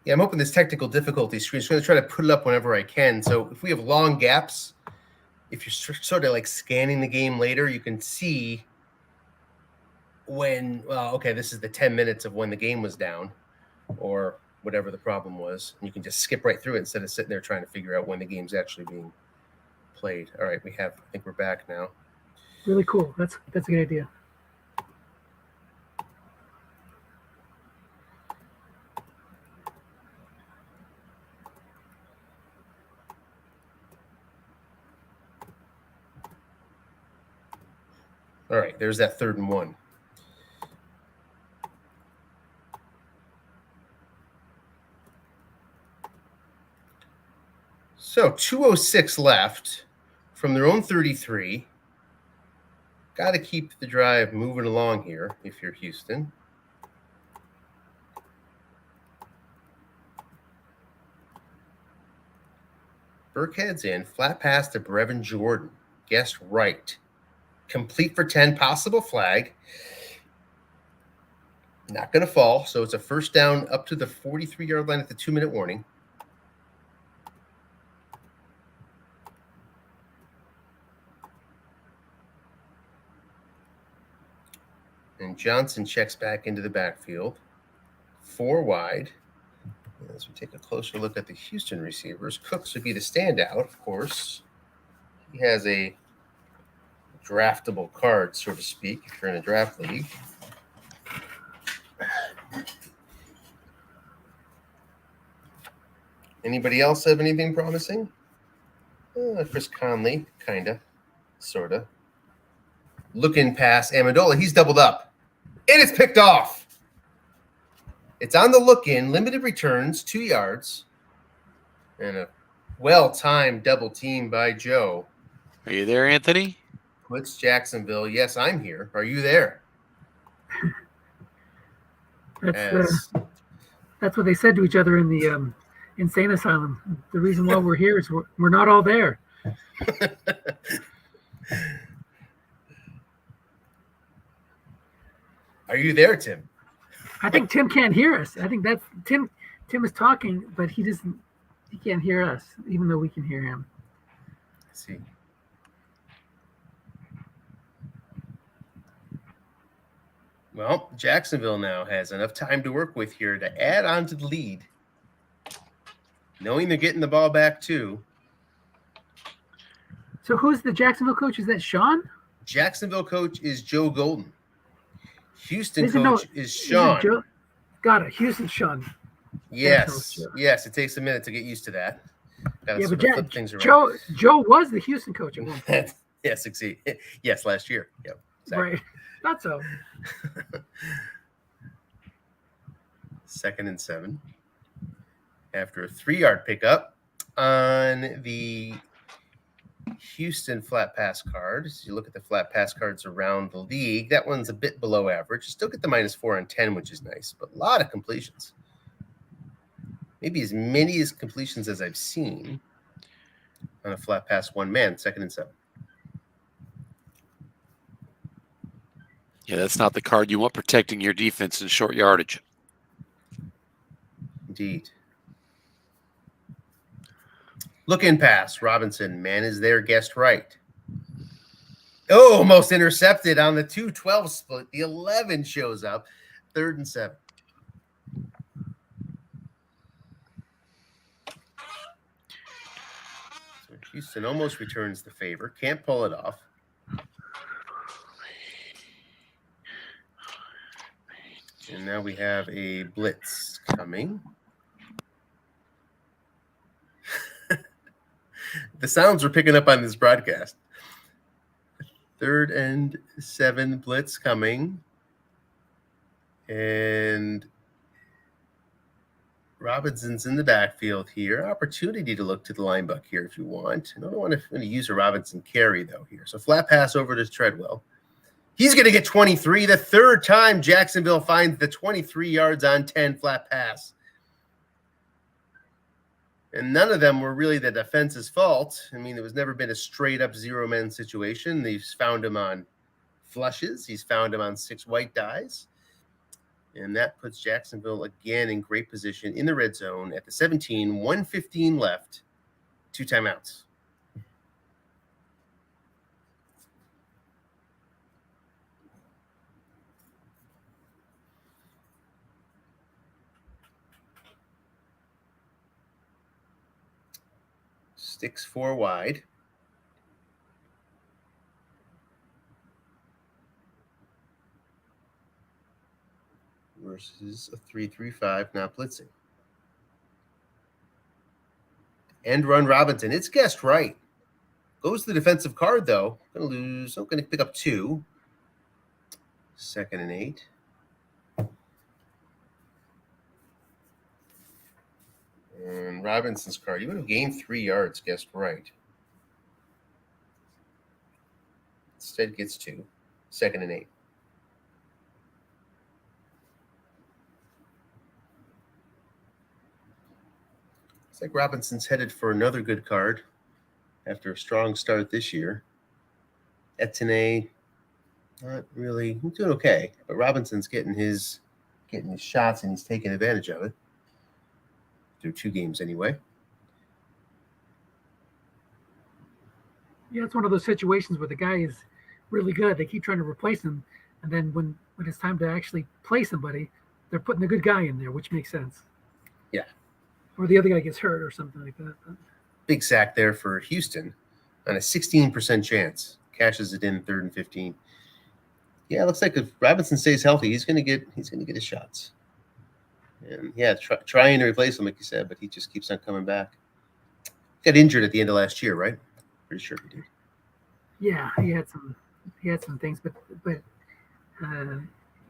Yeah, I'm hoping this technical difficulty screen. I'm going to try to put it up whenever I can. So if we have long gaps, if you're sort of like scanning the game later, you can see when, well, okay, this is the 10 minutes of when the game was down or whatever the problem was. And you can just skip right through it instead of sitting there trying to figure out when the game's actually being played. All right, I think we're back now. Really cool. That's a good idea. All right, there's that 3rd and 1. So 2:06 left from their own 33. Got to keep the drive moving along here if you're Houston. Burkhead's in. Flat pass to Brevin Jordan. Guessed right. Complete for 10. Possible flag. Not going to fall. So it's a first down up to the 43-yard line at the 2-minute warning. And Johnson checks back into the backfield. 4 wide. As we take a closer look at the Houston receivers, Cooks would be the standout, of course. He has a draftable card, so to speak, if you're in a draft league. Anybody else have anything promising? Chris Conley, kind of, sort of. Looking past Amendola. He's doubled up. And it's picked off. It's on the look-in, limited returns, 2 yards, and a well-timed double team by Joe. Are you there, Anthony? Puts Jacksonville. Yes, I'm here. Are you there? That's what they said to each other in the insane asylum. The reason why we're here is we're not all there. Are you there, Tim? I think Tim can't hear us. I think that's Tim. Tim is talking, but he doesn't. He can't hear us, even though we can hear him. Let's see. Well, Jacksonville now has enough time to work with here to add on to the lead, knowing they're getting the ball back too. So who's the Jacksonville coach? Is that Sean? Jacksonville coach is Joe Golden. Houston coach is Sean. Got it. Houston Sean. Yes. Yes. It takes a minute to get used to that. Yeah, but Joe was the Houston coach at one point. Yes, yes, last year. Yep. Exactly. Right. Not so. 2nd and 7. After a 3-yard pickup on the Houston flat pass card. As you look at the flat pass cards around the league, that one's a bit below average. You still get the -4 on 10, which is nice, but a lot of completions. Maybe as many as completions as I've seen on a flat pass one man, 2nd and 7. Yeah, that's not the card you want protecting your defense in short yardage. Indeed. Look in pass. Robinson, man is there, guessed right. Oh, almost intercepted on the 2-12 split. The 11 shows up. 3rd and 7. So Houston almost returns the favor. Can't pull it off. And now we have a blitz coming. The sounds we're picking up on this broadcast. 3rd and 7 blitz coming. And Robinson's in the backfield here. Opportunity to look to the linebacker here if you want. I don't want to use a Robinson carry, though, here. So flat pass over to Treadwell. He's going to get 23. The 3rd time Jacksonville finds the 23 yards on 10 flat pass. And none of them were really the defense's fault. I mean, it was never been a straight-up zero-man situation. He's found him on flushes. He's found him on 6 white dies. And that puts Jacksonville again in great position in the red zone at the 17, 1:15 left, 2 timeouts. Sticks 4 wide. Versus a 3-3-5, not blitzing. End run Robinson. It's guessed right. Goes to the defensive card, though. Going to lose. I'm going to pick up 2. 2nd and 8. And Robinson's card. You would have gained 3 yards, guessed right. Instead gets 2. 2nd and 8. Looks like Robinson's headed for another good card after a strong start this year. Etienne, not really. He's doing okay, but Robinson's getting his shots, and he's taking advantage of it. Through 2 games anyway. Yeah, it's one of those situations where the guy is really good. They keep trying to replace him, and then when it's time to actually play somebody, they're putting the good guy in there, which makes sense. Yeah. Or the other guy gets hurt or something like that. Big sack there for Houston on a 16% chance. Cashes it in 3rd and 15. Yeah, it looks like if Robinson stays healthy, he's gonna get his shots. And yeah, trying to replace him, like you said, but he just keeps on coming back. Got injured at the end of last year, right? Pretty sure he did. Yeah, he had some things, but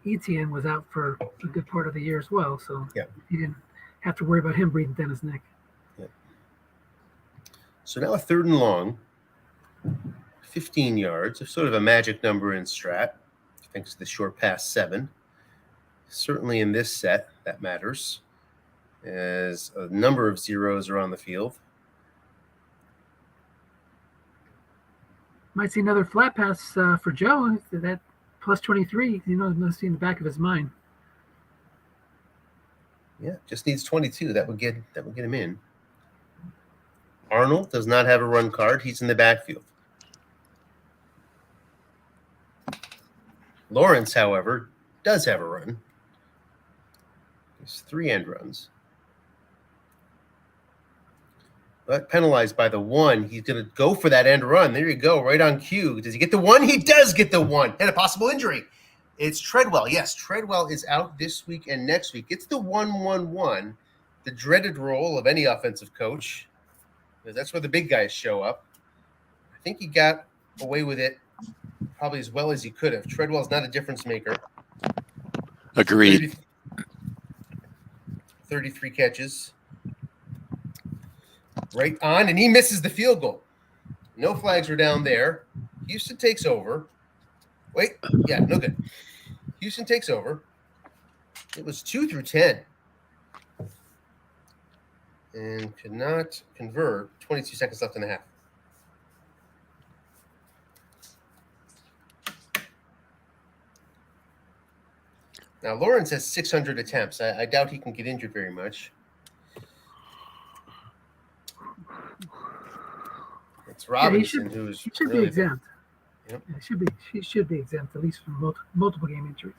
Etienne was out for a good part of the year as well, so yeah, he didn't have to worry about him breathing down his neck. Yeah. So now a 3rd and long, 15 yards, sort of a magic number in Strat, thanks to the short pass 7. Certainly in this set, that matters, as a number of zeros are on the field. Might see another flat pass for Joe. That plus 23, must be in the back of his mind. Yeah, just needs 22. That would get him in. Arnold does not have a run card. He's in the backfield. Lawrence, however, does have a run. There's 3 end runs. But penalized by the 1. He's going to go for that end run. There you go, right on cue. Does he get the 1? He does get the 1. And a possible injury. It's Treadwell. Yes, Treadwell is out this week and next week. It's the 1-1-1, the dreaded role of any offensive coach. Because that's where the big guys show up. I think he got away with it probably as well as he could have. Treadwell's not a difference maker. Agreed. 33 catches. Right on, and he misses the field goal. No flags were down there. Houston takes over. Wait, yeah, no good. Houston takes over. It was 2 through 10. And could not convert. 22 seconds left in the half. Now, Lawrence has 600 attempts. I doubt he can get injured very much. It's Robinson who's he should really be exempt. Yep. Yeah, he should be exempt, at least from multiple game injuries.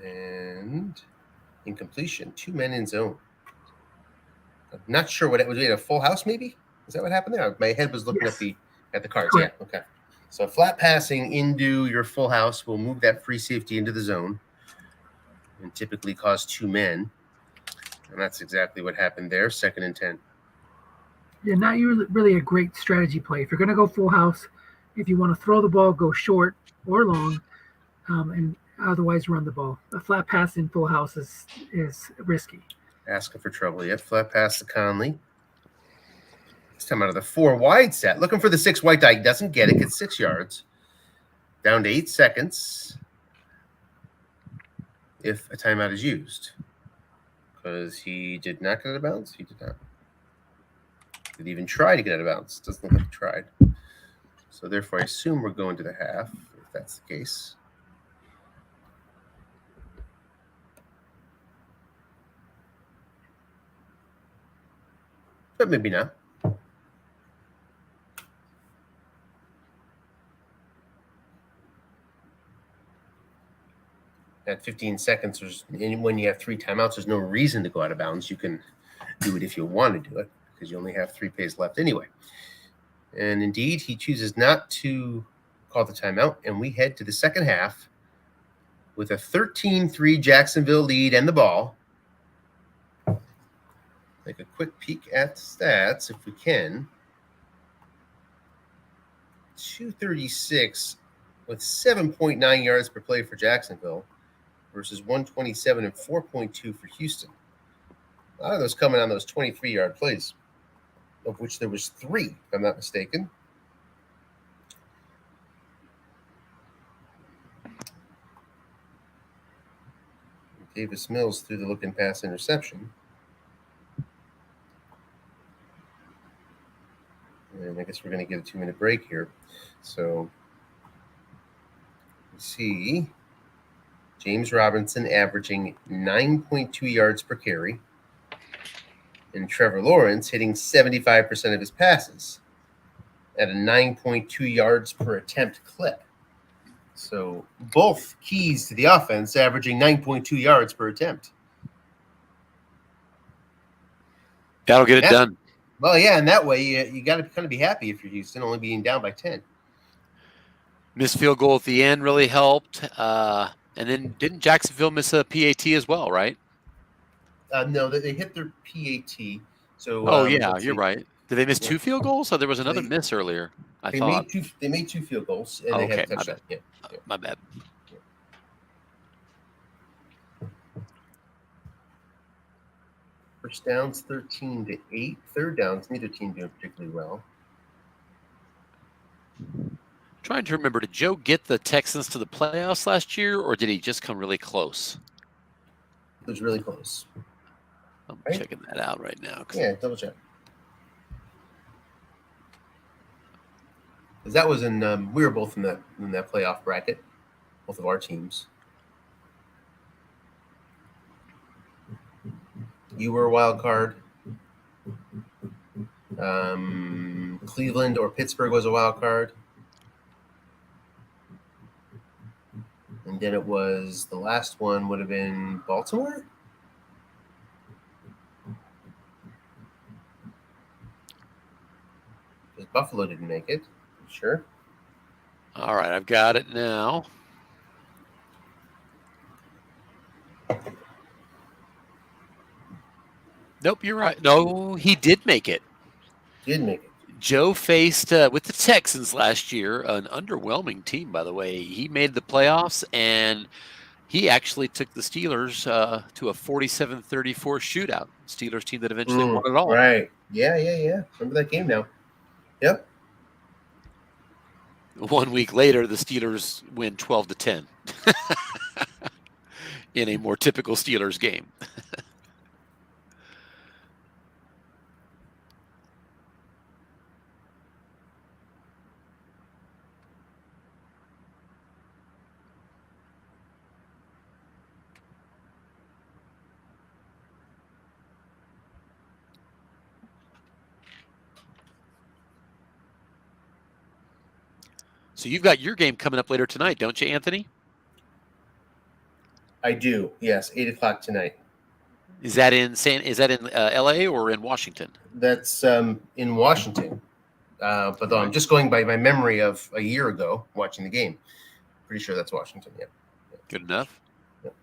And incompletion. 2 men in zone. I'm not sure what it was. We had a full house, maybe? Is that what happened there? My head was looking at the cards. Correct. Yeah, okay. So flat passing into your full house will move that free safety into the zone and typically cause 2 men. And that's exactly what happened there. 2nd and 10. Yeah, not really a great strategy play. If you're going to go full house, if you want to throw the ball, go short or long, and otherwise run the ball. A flat pass in full house is risky. Asking for trouble yet. Flat pass to Conley. This time out of the 4 wide set. Looking for the 6 white die. Doesn't get it. Gets 6 yards. Down to 8 seconds. If a timeout is used. Because he did not get out of bounds. He did not. Did even try to get out of bounds. Doesn't look like he tried. So therefore, I assume we're going to the half, if that's the case. But maybe not. At 15 seconds, when you have 3 timeouts, there's no reason to go out of bounds. You can do it if you want to do it, because you only have 3 plays left anyway. And indeed, he chooses not to call the timeout, and we head to the second half with a 13-3 Jacksonville lead and the ball. Take a quick peek at the stats, if we can. 2:36 with 7.9 yards per play for Jacksonville versus 127 and 4.2 for Houston. A lot of those coming on those 23-yard plays, of which there was 3, if I'm not mistaken. Davis Mills threw the looking pass interception. And I guess we're going to get a 2-minute break here. So, let's see. James Robinson averaging 9.2 yards per carry. And Trevor Lawrence hitting 75% of his passes at a 9.2 yards per attempt clip. So both keys to the offense averaging 9.2 yards per attempt. That'll get it done. Well, yeah, and that way you got to kind of be happy if you're Houston, only being down by 10. Missed field goal at the end really helped. And then didn't Jacksonville miss a PAT as well, right? No, they hit their PAT. So yeah, you're right. Did they miss 2 field goals? Or there was another miss earlier. They made 2 field goals and they had a touchdown. Yeah. My bad. First downs 13-8. Third downs, neither team doing particularly well. Trying to remember, did Joe get the Texans to the playoffs last year, or did he just come really close? It was really close. I'm checking that out right now. Yeah, double check. Because that was in we were both in that playoff bracket, both of our teams. You were a wild card. Cleveland or Pittsburgh was a wild card. And then it was the last one would have been Baltimore. Because Buffalo didn't make it. Sure. All right, I've got it now. Nope, you're right. No, he did make it. Did make it. Joe faced with the Texans last year, an underwhelming team, by the way. He made the playoffs, and he actually took the Steelers to a 47-34 shootout. Steelers team that eventually won it all. Right. Yeah. Remember that game now. Yep. 1 week later, the Steelers win 12-10 in a more typical Steelers game. So you've got your game coming up later tonight, don't you, Anthony? I do. Yes, 8:00 tonight. Is that in LA or in Washington? That's in Washington. But I'm just going by my memory of a year ago watching the game. Pretty sure that's Washington. Yeah. Good enough. Yep.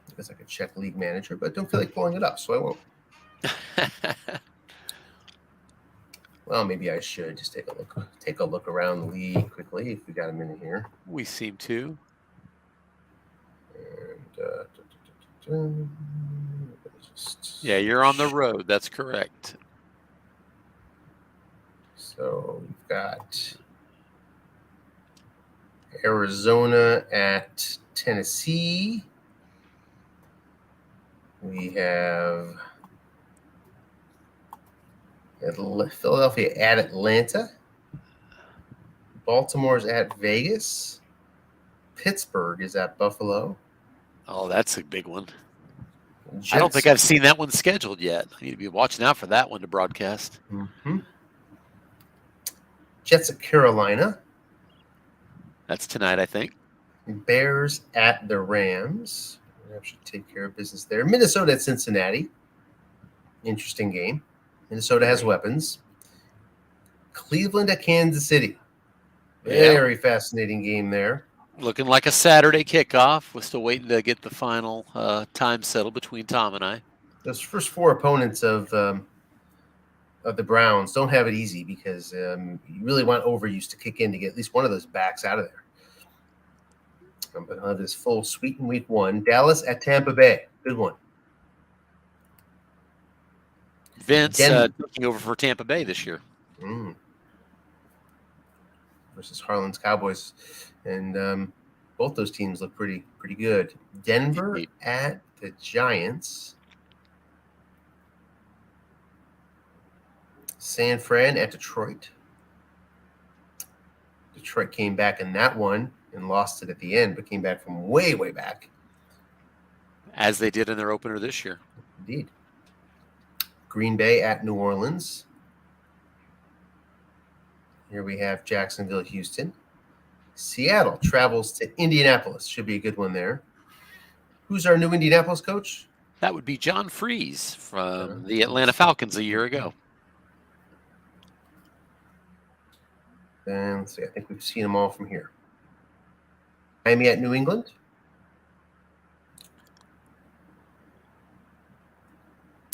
I guess I could check League Manager, but don't feel like pulling it up, so I won't. Well, maybe I should just take a look around the league quickly if we got a minute here. We seem to. And yeah, you're on the road. That's correct. So we've got Arizona at Tennessee. We have Philadelphia at Atlanta. Baltimore's at Vegas. Pittsburgh is at Buffalo. Oh, that's a big one. Jets. I don't think I've seen that one scheduled yet. I need to be watching out for that one to broadcast. Mm-hmm. Jets at Carolina. That's tonight, I think. Bears at the Rams. Rams should take care of business there. Minnesota at Cincinnati. Interesting game. Minnesota has weapons. Cleveland at Kansas City. Very fascinating game there. Looking like a Saturday kickoff. We're still waiting to get the final time settled between Tom and I. Those first 4 opponents of of the Browns don't have it easy because you really want overuse to kick in to get at least one of those backs out of there. But he'll have his full suite in week 1. Dallas at Tampa Bay. Good one. Vince taking over for Tampa Bay this year. Versus Harlan's Cowboys. And both those teams look pretty good. Denver at the Giants. San Fran at Detroit. Detroit came back in that one and lost it at the end, but came back from way, way back. As they did in their opener this year. Indeed. Green Bay at New Orleans. Here we have Jacksonville, Houston. Seattle travels to Indianapolis. Should be a good one there. Who's our new Indianapolis coach? That would be John Freeze from the Atlanta Falcons a year ago. And let's see, I think we've seen them all from here. Miami at New England.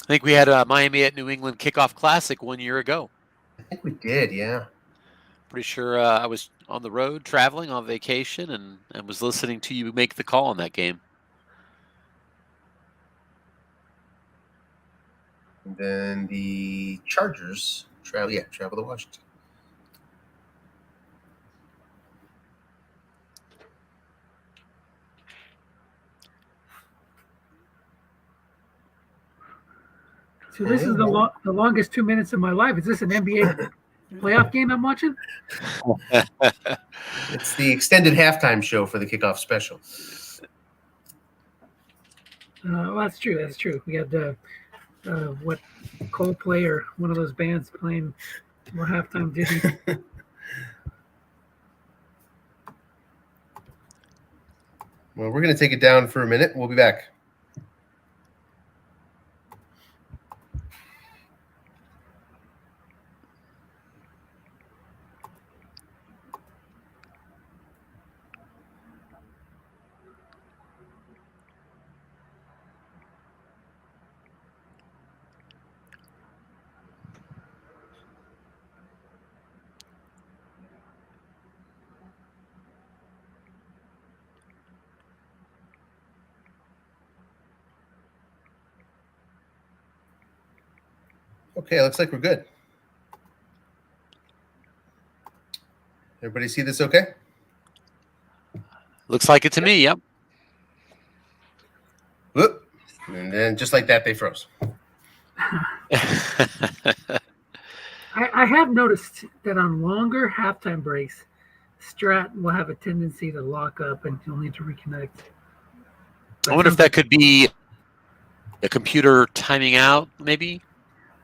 I think we had a Miami at New England kickoff classic 1 year ago. I think we did, yeah. Pretty sure I was on the road traveling on vacation and was listening to you make the call on that game. And then the Chargers travel to Washington. So this is the longest 2 minutes of my life. Is this an NBA playoff game I'm watching? It's the extended halftime show for the kickoff special. Well, that's true. That's true. We had what Coldplay or one of those bands playing more halftime ditties. Well, we're going to take it down for a minute. We'll be back. Okay, looks like we're good. Everybody see this okay? Looks like it to me, yep. Whoop. And then just like that, they froze. I have noticed that on longer halftime breaks, Strat will have a tendency to lock up and you'll need to reconnect. I wonder if that could be a computer timing out, maybe?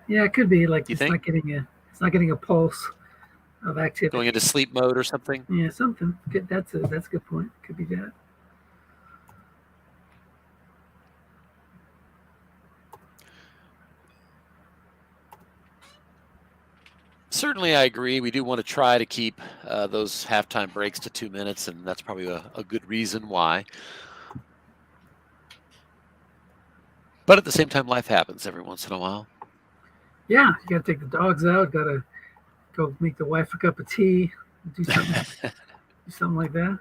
Yeah, it could be like You it's think? not getting a pulse of activity. Going into sleep mode or something? Yeah, something. Good. That's a good point. Could be that. Certainly, I agree. We do want to try to keep those halftime breaks to 2 minutes, and that's probably a good reason why. But at the same time, life happens every once in a while. Yeah, you got to take the dogs out. Got to go make the wife a cup of tea. Do something like that.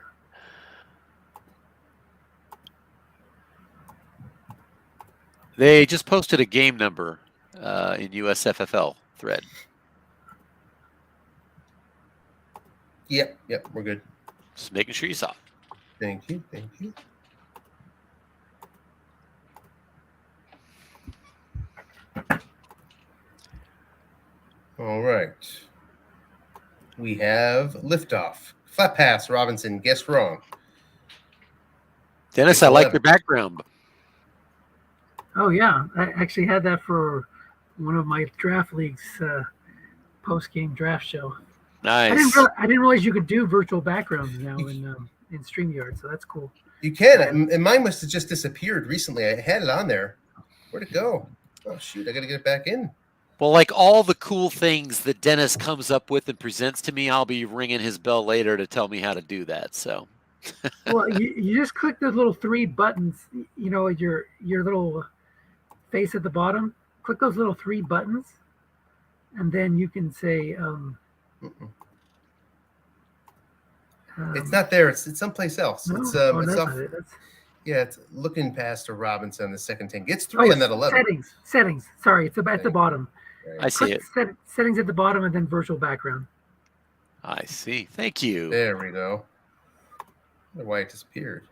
They just posted a game number in USFFL thread. Yep, we're good. Just making sure you saw it. Thank you. All right. We have liftoff. Flat pass, Robinson. Guess wrong. Dennis, I like your background. Oh yeah, I actually had that for one of my draft leagues post-game draft show. Nice. I didn't realize you could do virtual backgrounds now in StreamYard, so that's cool. You can, and mine must have just disappeared recently. I had it on there. Where'd it go? Oh shoot, I got to get it back in. Well, like all the cool things that Dennis comes up with and presents to me, I'll be ringing his bell later to tell me how to do that. So, well, you just click those little three buttons. You know, your little face at the bottom. Click those little three buttons, and then you can say It's not there. It's someplace else. No, It's that's it's off. not it. That's It's looking past to Robinson on the second 10. Gets 3 on that 11. Settings. Sorry, it's at the bottom. I see it. Settings at the bottom, and then virtual background. I see. Thank you. There we go. I wonder why it disappeared.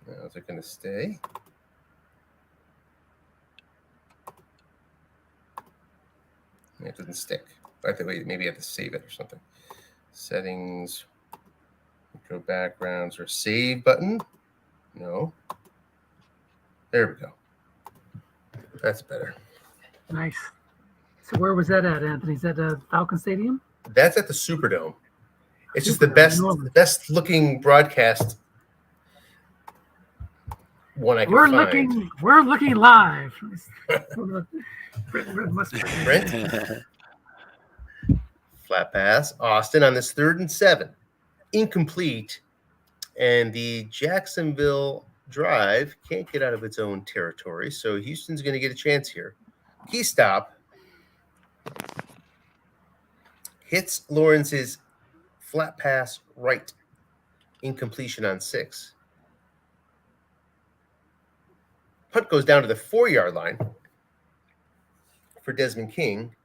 Now, is it going to stay? It doesn't stick. I think maybe I have to save it or something. Settings, go backgrounds, or save button. No. There we go. That's better. Nice. So where was that at, Anthony? Is that Falcon Stadium? That's at the Superdome. It's just the best looking broadcast one I can find. We're looking live. Brent? Flat pass. Austin on this 3rd and 7. Incomplete. And the Jacksonville drive can't get out of its own territory. So Houston's going to get a chance here. Key stop. Hits Lawrence's flat pass right. Incompletion on 6. Punt goes down to the 4-yard line for Desmond King,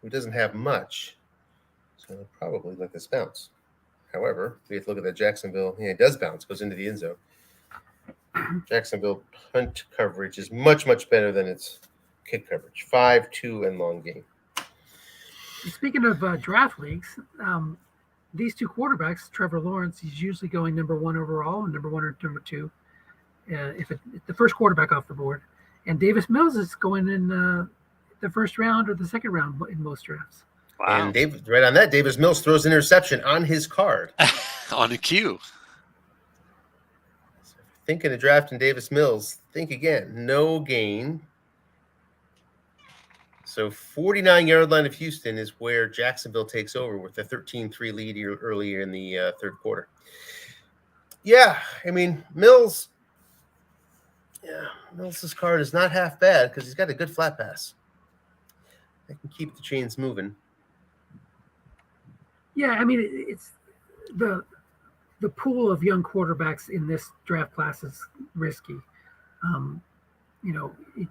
who doesn't have much. So he'll probably let this bounce. However, we have to look at that Jacksonville. Yeah, it does bounce, goes into the end zone. Jacksonville punt coverage is much, much better than its kick coverage. 5-2 and long game. Speaking of draft leagues, these two quarterbacks, Trevor Lawrence, he's usually going number 1 overall and number 1 or number 2. If the first quarterback off the board, and Davis Mills is going in the first round or the second round in most drafts. Wow. And right on that, Davis Mills throws an interception on his card. On a cue. So thinking of drafting Davis Mills, think again. No gain. So 49-yard line of Houston is where Jacksonville takes over with a 13-3 lead earlier in the third quarter. Yeah, I mean, Mills' card is not half bad because he's got a good flat pass. They can keep the chains moving. Yeah, I mean, it's the pool of young quarterbacks in this draft class is risky.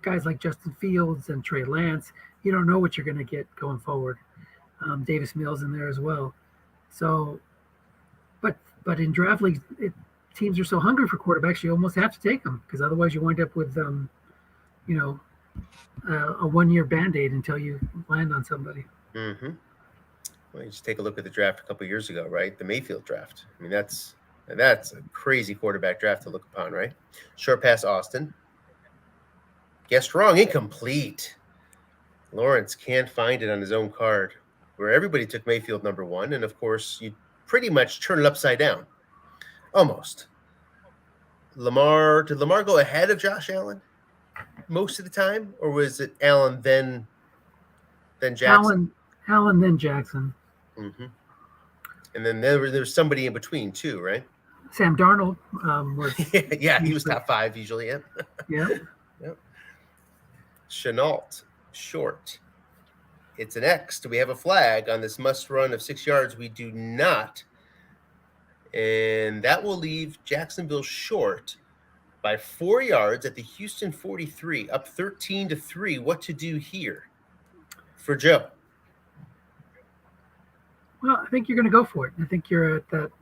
Guys like Justin Fields and Trey Lance, you don't know what you're going to get going forward. Davis Mills in there as well. So, but in draft leagues, teams are so hungry for quarterbacks, you almost have to take them because otherwise you wind up with, a 1-year Band-Aid until you land on somebody. Mm-hmm. Well, you just take a look at the draft a couple of years ago, right? The Mayfield draft. I mean, that's a crazy quarterback draft to look upon, right? Short pass, Austin. Guessed wrong, incomplete. Lawrence can't find it on his own card, where everybody took Mayfield number 1, and of course, you pretty much turn it upside down. Almost. Did Lamar go ahead of Josh Allen most of the time, or was it Allen then Jackson? Allen then Jackson. Mm-hmm. And then there's somebody in between too, right? Sam Darnold. He was top 5 usually. Yeah. Yeah. Yep. Chenault, short. It's an X. Do we have a flag on this must run of 6 yards? We do not. And that will leave Jacksonville short by 4 yards at the Houston 43, up 13-3. What to do here for Joe? Well, I think you're going to go for it. I think you're at that.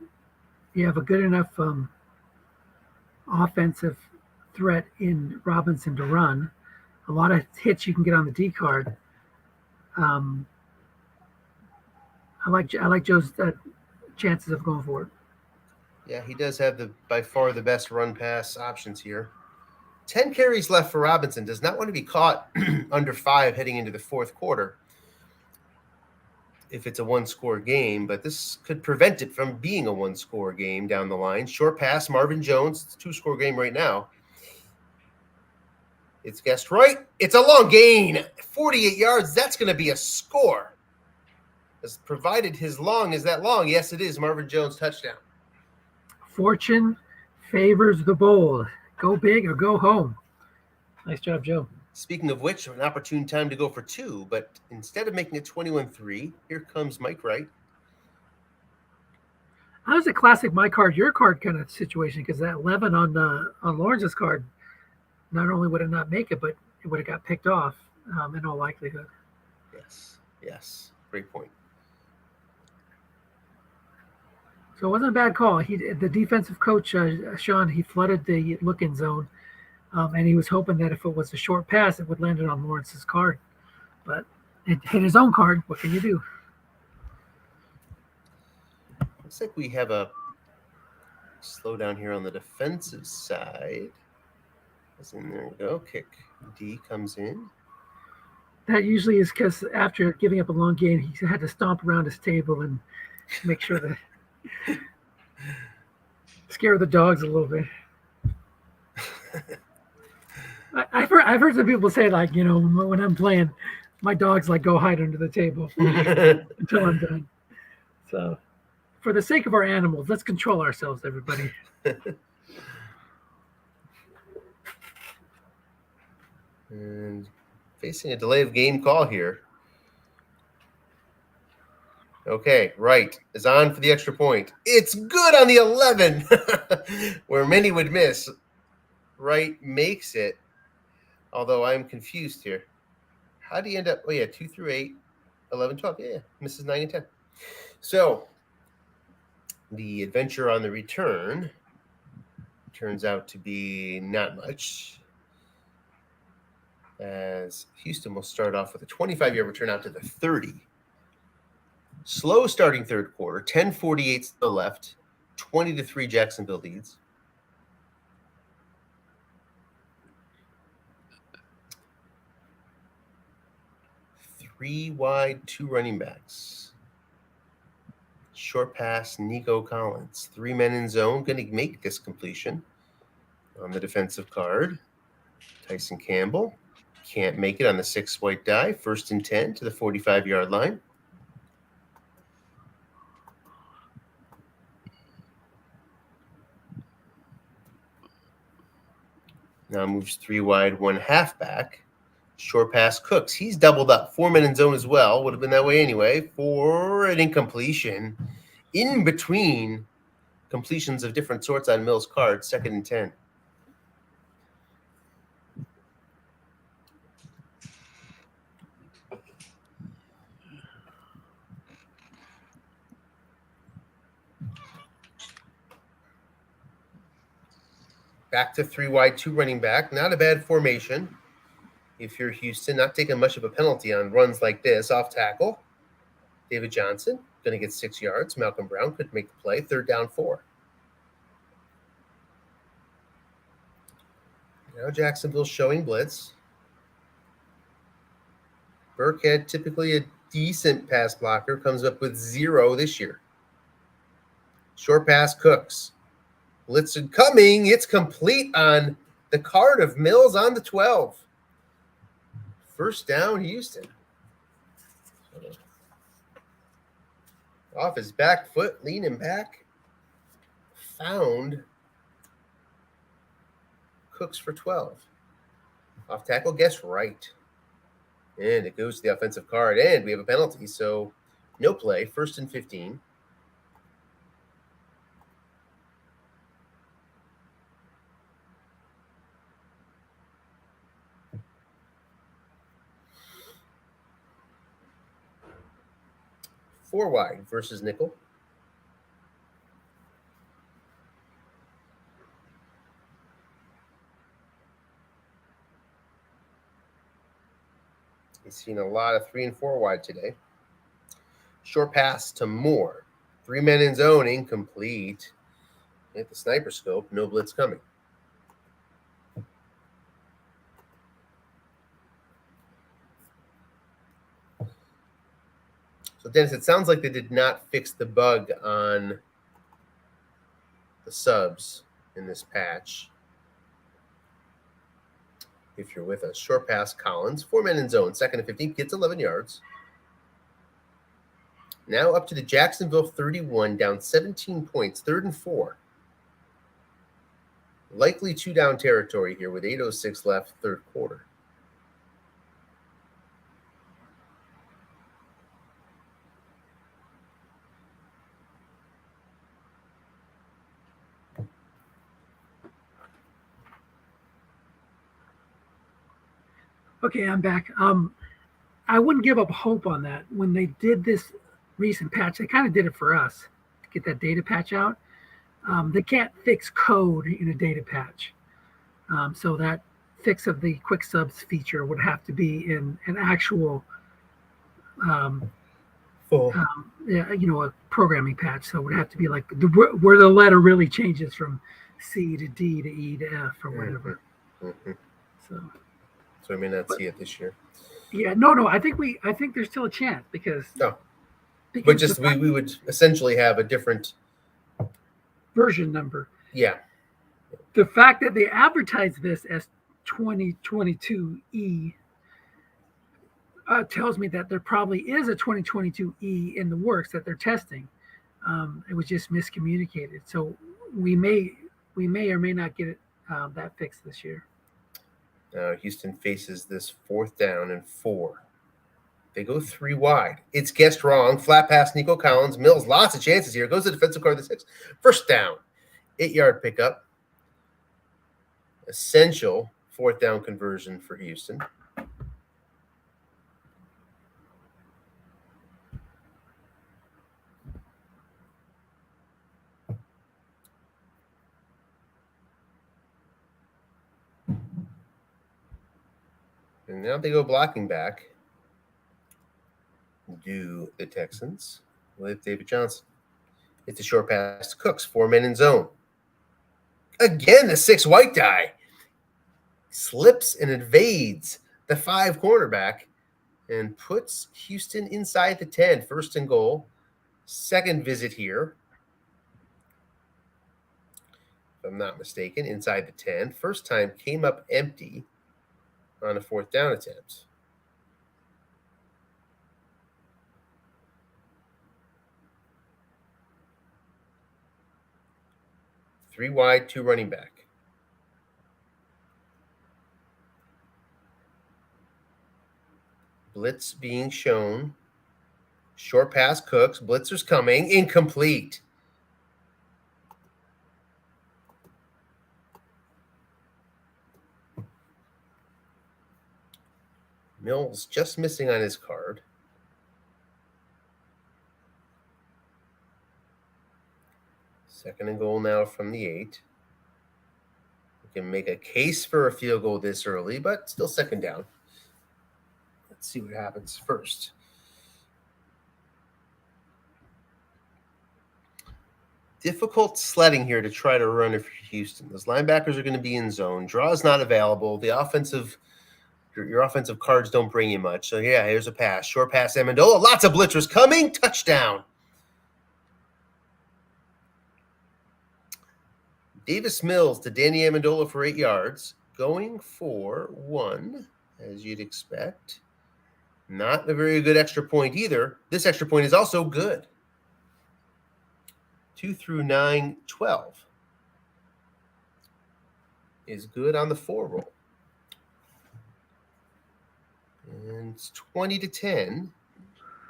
You have a good enough offensive threat in Robinson to run. A lot of hits you can get on the D card. I like Joe's chances of going for it. Yeah, he does have by far the best run pass options here. 10 carries left for Robinson. Does not want to be caught under 5 heading into the fourth quarter if it's a 1-score game, but this could prevent it from being a 1-score game down the line. Short pass, Marvin Jones. It's a 2-score game right now. It's guessed right. It's a long gain. 48 yards. That's going to be a score. As provided his long is that long. Yes, it is. Marvin Jones touchdown. Fortune favors the bold. Go big or go home. Nice job, Joe. Speaking of which, an opportune time to go for two, but instead of making it 21-3, here comes Mike Wright. That was a classic my card, your card kind of situation, because that 11 on Lawrence's card, not only would it not make it, but it would have got picked off in all likelihood. Yes. Great point. So it wasn't a bad call. The defensive coach, Sean, he flooded the look-in zone, and he was hoping that if it was a short pass, it would land it on Lawrence's card. But it hit his own card. What can you do? Looks like we have a slowdown here on the defensive side. There we go. Kick D comes in. That usually is because after giving up a long game, he had to stomp around his table and make sure that scare the dogs a little bit. I've heard some people say, like, when I'm playing, my dogs like go hide under the table until I'm done. So, for the sake of our animals, let's control ourselves, everybody. And facing a delay of game call here. Okay, Wright is on for the extra point. It's good on the 11, where many would miss. Wright makes it, although I'm confused here. How do you end up? Oh, yeah, 2 through 8, 11, 12. Yeah, misses 9 and 10. So the adventure on the return turns out to be not much, as Houston will start off with a 25-yard return out to the 30. Slow starting third quarter, 10:48 still left, 20-3 Jacksonville leads. Three wide, two running backs. Short pass, Nico Collins. Three men in zone, going to make this completion. On the defensive card, Tyson Campbell can't make it on the 6 white die. 1st and 10 to the 45-yard line. Now moves 3 wide, 1 halfback. Short pass, Cooks. He's doubled up. 4 men in zone as well. Would have been that way anyway. For an incompletion. In between completions of different sorts on Mills' card. 2nd and 10. Back to 3 wide, 2 running back. Not a bad formation. If you're Houston, not taking much of a penalty on runs like this. Off tackle. David Johnson going to get 6 yards. Malcolm Brown could make the play. 3rd down, 4. Now Jacksonville's showing blitz. Burkhead, typically a decent pass blocker, comes up with 0 this year. Short pass, Cooks. Blitz coming. It's complete on the card of Mills on the 12. 1st down, Houston. Off his back foot, leaning back. Found Cooks for 12. Off tackle, guess right. And it goes to the offensive card, and we have a penalty, so no play. 1st and 15. Four wide versus nickel. He's seen a lot of 3 and 4 wide today. Short pass to Moore. 3 men in zone, incomplete. Hit the sniper scope, no blitz coming. So, Dennis, it sounds like they did not fix the bug on the subs in this patch. If you're with us. Short pass, Collins. 4 men in zone. 2nd and 15. Gets 11 yards. Now up to the Jacksonville 31. Down 17 points. 3rd and 4. Likely 2 down territory here with 8:06 left, 3rd quarter. Okay, I'm back. I wouldn't give up hope on that. When they did this recent patch, they kind of did it for us to get that data patch out. They can't fix code in a data patch. So that fix of the quick subs feature would have to be in an actual, a programming patch. So it would have to be like where the letter really changes from C to D to E to F or whatever. Mm-hmm. So we may not see it this year. Yeah, no. I think there's still a chance because. No. But just we would essentially have a different version number. Yeah. The fact that they advertise this as 2022E tells me that there probably is a 2022E in the works that they're testing. It was just miscommunicated. So we may or may not get it that fixed this year. Houston faces this 4th down and 4. They go 3 wide. It's guessed wrong. Flat pass, Nico Collins. Mills, lots of chances here. Goes to defensive guard, the 6. First down. 8-yard pickup. Essential 4th down conversion for Houston. And now they go blocking back. Do the Texans with David Johnson. It's a short pass to Cooks. 4 men in zone. Again, the 6 white die slips and evades the 5 cornerback and puts Houston inside the 10. 1st and goal. 2nd visit here. If I'm not mistaken, inside the 10. First time came up empty on a 4th down attempt. Three wide, 2 running back. Blitz being shown. Short pass, Cooks. Blitzer's coming. Incomplete. Mills just missing on his card. Second and goal now from the 8. We can make a case for a field goal this early, but still 2nd down. Let's see what happens first. Difficult sledding here to try to run it for Houston. Those linebackers are going to be in zone. Draw is not available. The offensive, your offensive cards don't bring you much. So yeah, here's a pass. Short pass, Amendola. Lots of blitzers coming. Touchdown. Davis Mills to Danny Amendola for 8 yards. Going for 1, as you'd expect. Not a very good extra point either. This extra point is also good. 2 through 9, 12. Is good on the 4 roll. And it's 20-10.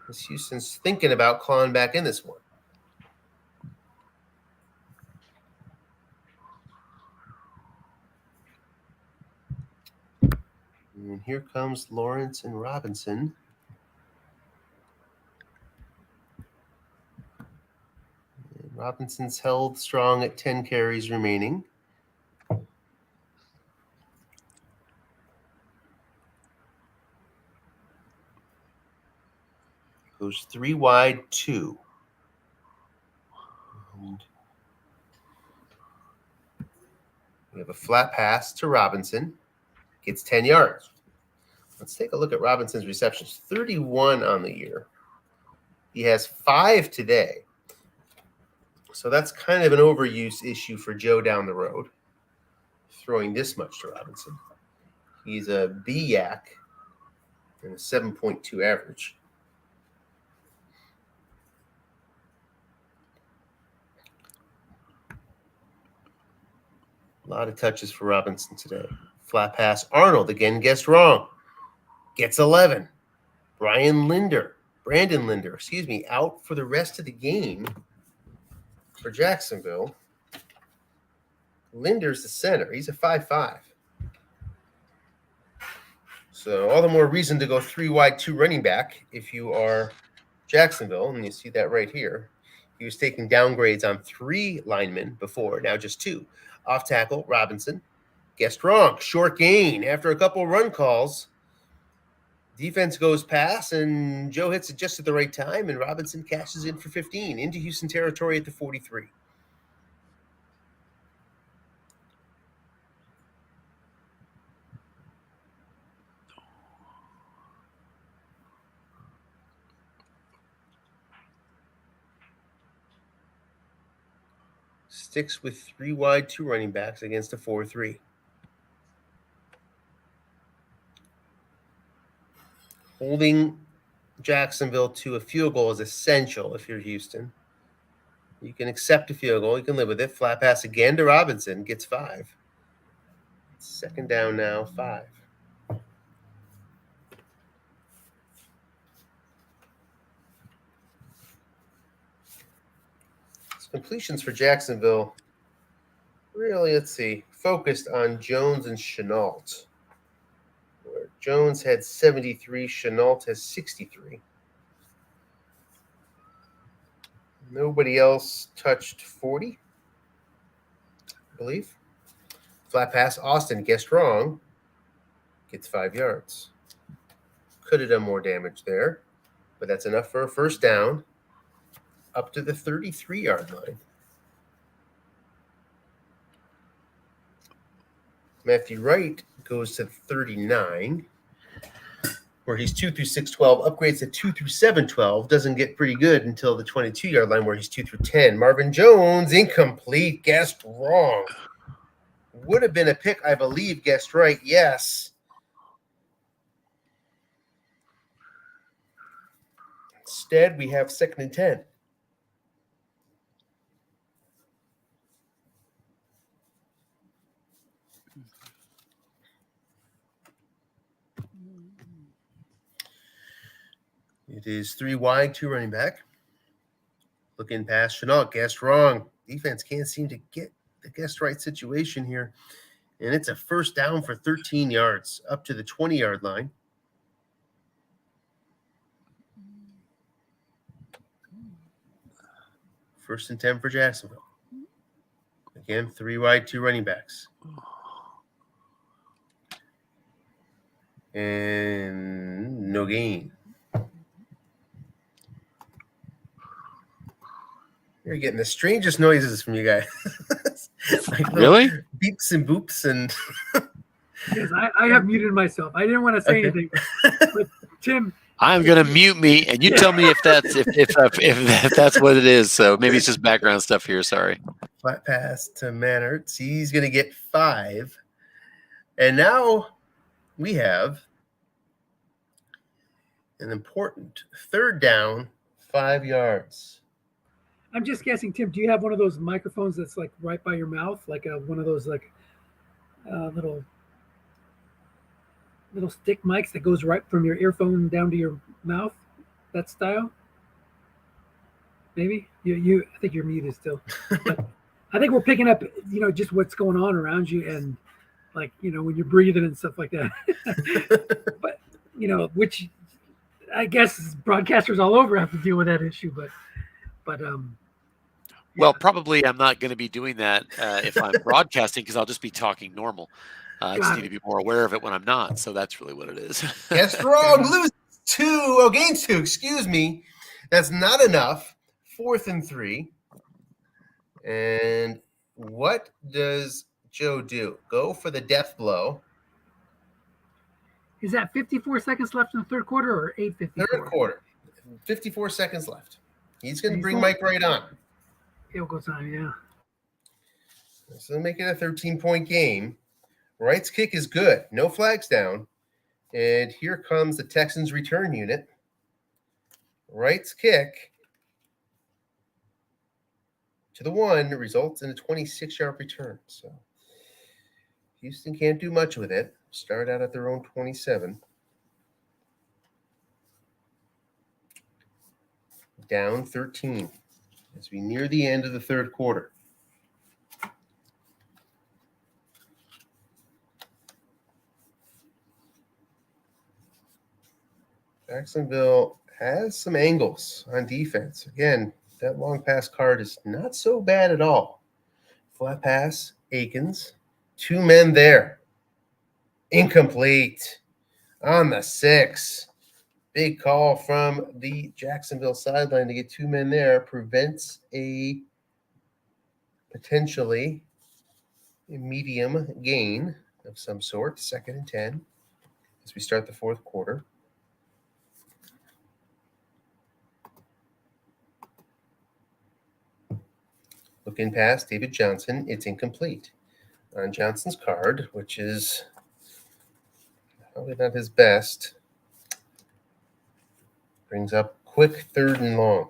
As Houston's thinking about clawing back in this one. And here comes Lawrence and Robinson. And Robinson's held strong at 10 carries remaining. Goes 3 wide, 2. And we have a flat pass to Robinson. Gets 10 yards. Let's take a look at Robinson's receptions. 31 on the year. He has 5 today. So that's kind of an overuse issue for Joe down the road, throwing this much to Robinson. He's a BYAC and a 7.2 average. A lot of touches for Robinson today. Flat pass. Arnold again guessed wrong. Gets 11. Brandon Linder, out for the rest of the game for Jacksonville. Linder's the center. He's a 5'5". So all the more reason to go 3 wide, 2 running back if you are Jacksonville, and you see that right here. He was taking downgrades on 3 linemen before, now just 2. Off tackle, Robinson. Guessed wrong. Short gain. After a couple run calls, defense goes pass, and Joe hits it just at the right time, and Robinson cashes in for 15 into Houston territory at the 43. Sticks with 3 wide, 2 running backs against a 4-3. Holding Jacksonville to a field goal is essential if you're Houston. You can accept a field goal. You can live with it. Flat pass again to Robinson. Gets 5. Second down now, 5. Completions for Jacksonville, really, let's see, focused on Jones and Chenault, where Jones had 73, Chenault has 63. Nobody else touched 40, I believe. Flat pass, Austin guessed wrong, gets 5 yards. Could have done more damage there, but that's enough for a first down. Up to the 33-yard line. Matthew Wright goes to 39, where he's 2 through 6-12, upgrades to 2 through 7-12, doesn't get pretty good until the 22-yard line where he's 2 through 10. Marvin Jones, incomplete, guessed wrong. Would have been a pick, I believe, guessed right, yes. Instead, we have 2nd and 10. It is 3 wide, 2 running back. Looking past Chenault, guessed wrong. Defense can't seem to get the guessed right situation here. And it's a first down for 13 yards, up to the 20-yard line. First and 10 for Jacksonville. Again, 3 wide, 2 running backs. And no gain. You're getting the strangest noises from you guys. Like Really? Beeps and boops and. Yes, I have muted myself. I didn't want to say anything, but Tim. I'm gonna mute me, and you tell me if that's if that's what it is. So maybe it's just background stuff here. Sorry. Flat pass to Mannertz. He's gonna get 5, and now we have an important third down, 5 yards. I'm just guessing, Tim. Do you have one of those microphones that's like right by your mouth, like one of those like little stick mics that goes right from your earphone down to your mouth? That style? Maybe you. I think you're muted still. But I think we're picking up, just what's going on around you, and like when you're breathing and stuff like that. But which I guess broadcasters all over have to deal with that issue, but. Well, probably I'm not going to be doing that if I'm broadcasting because I'll just be talking normal. I just need to be more aware of it when I'm not. So that's really what it is. Guess wrong. Lose 2. Gains 2. Excuse me. That's not enough. 4th and 3. And what does Joe do? Go for the death blow. Is that 54 seconds left in the third quarter or 8:54? Third quarter. 54 seconds left. He's going to bring Mike Wright on. Field goal time, yeah. So make it a 13-point game. Wright's kick is good. No flags down. And here comes the Texans return unit. Wright's kick to the 1 results in a 26-yard return. So Houston can't do much with it. Start out at their own 27. Down 13 as we near the end of the third quarter. Jacksonville has some angles on defense. Again, that long pass card is not so bad at all. Flat pass, Akins. 2 men there. Incomplete on the 6. Big call from the Jacksonville sideline to get 2 men there. Prevents a potentially medium gain of some sort. 2nd and 10 as we start the fourth quarter. Looking past David Johnson, it's incomplete. On Johnson's card, which is probably not his best, brings up quick 3rd and long.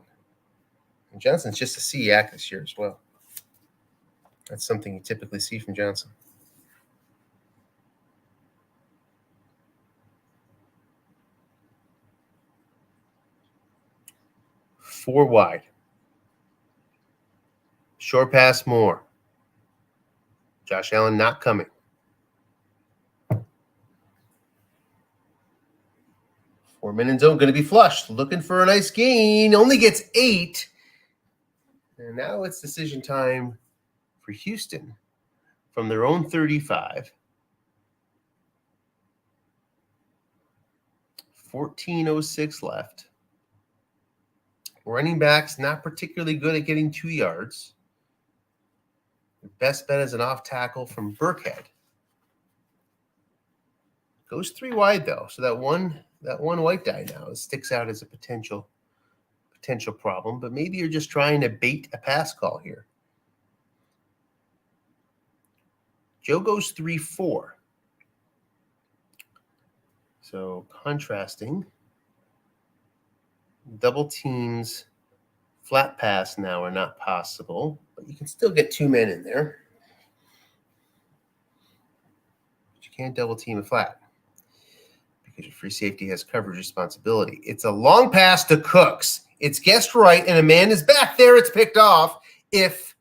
And Johnson's just a SEAC this year as well. That's something you typically see from Johnson. 4 wide. Short pass, Moore. Josh Allen not coming. 4-man in zone, going to be flushed. Looking for a nice gain. Only gets 8. And now it's decision time for Houston from their own 35. 14:06 left. Running backs not particularly good at getting 2 yards. The best bet is an off tackle from Burkhead. Goes 3 wide though, so that one white die now sticks out as a potential problem. But maybe you're just trying to bait a pass call here. Joe goes 3-4. So contrasting, double teams, flat pass now are not possible, but you can still get 2 men in there. But you can't double team a flat because your free safety has coverage responsibility. It's a long pass to Cooks. It's guessed right, and a man is back there. It's picked off if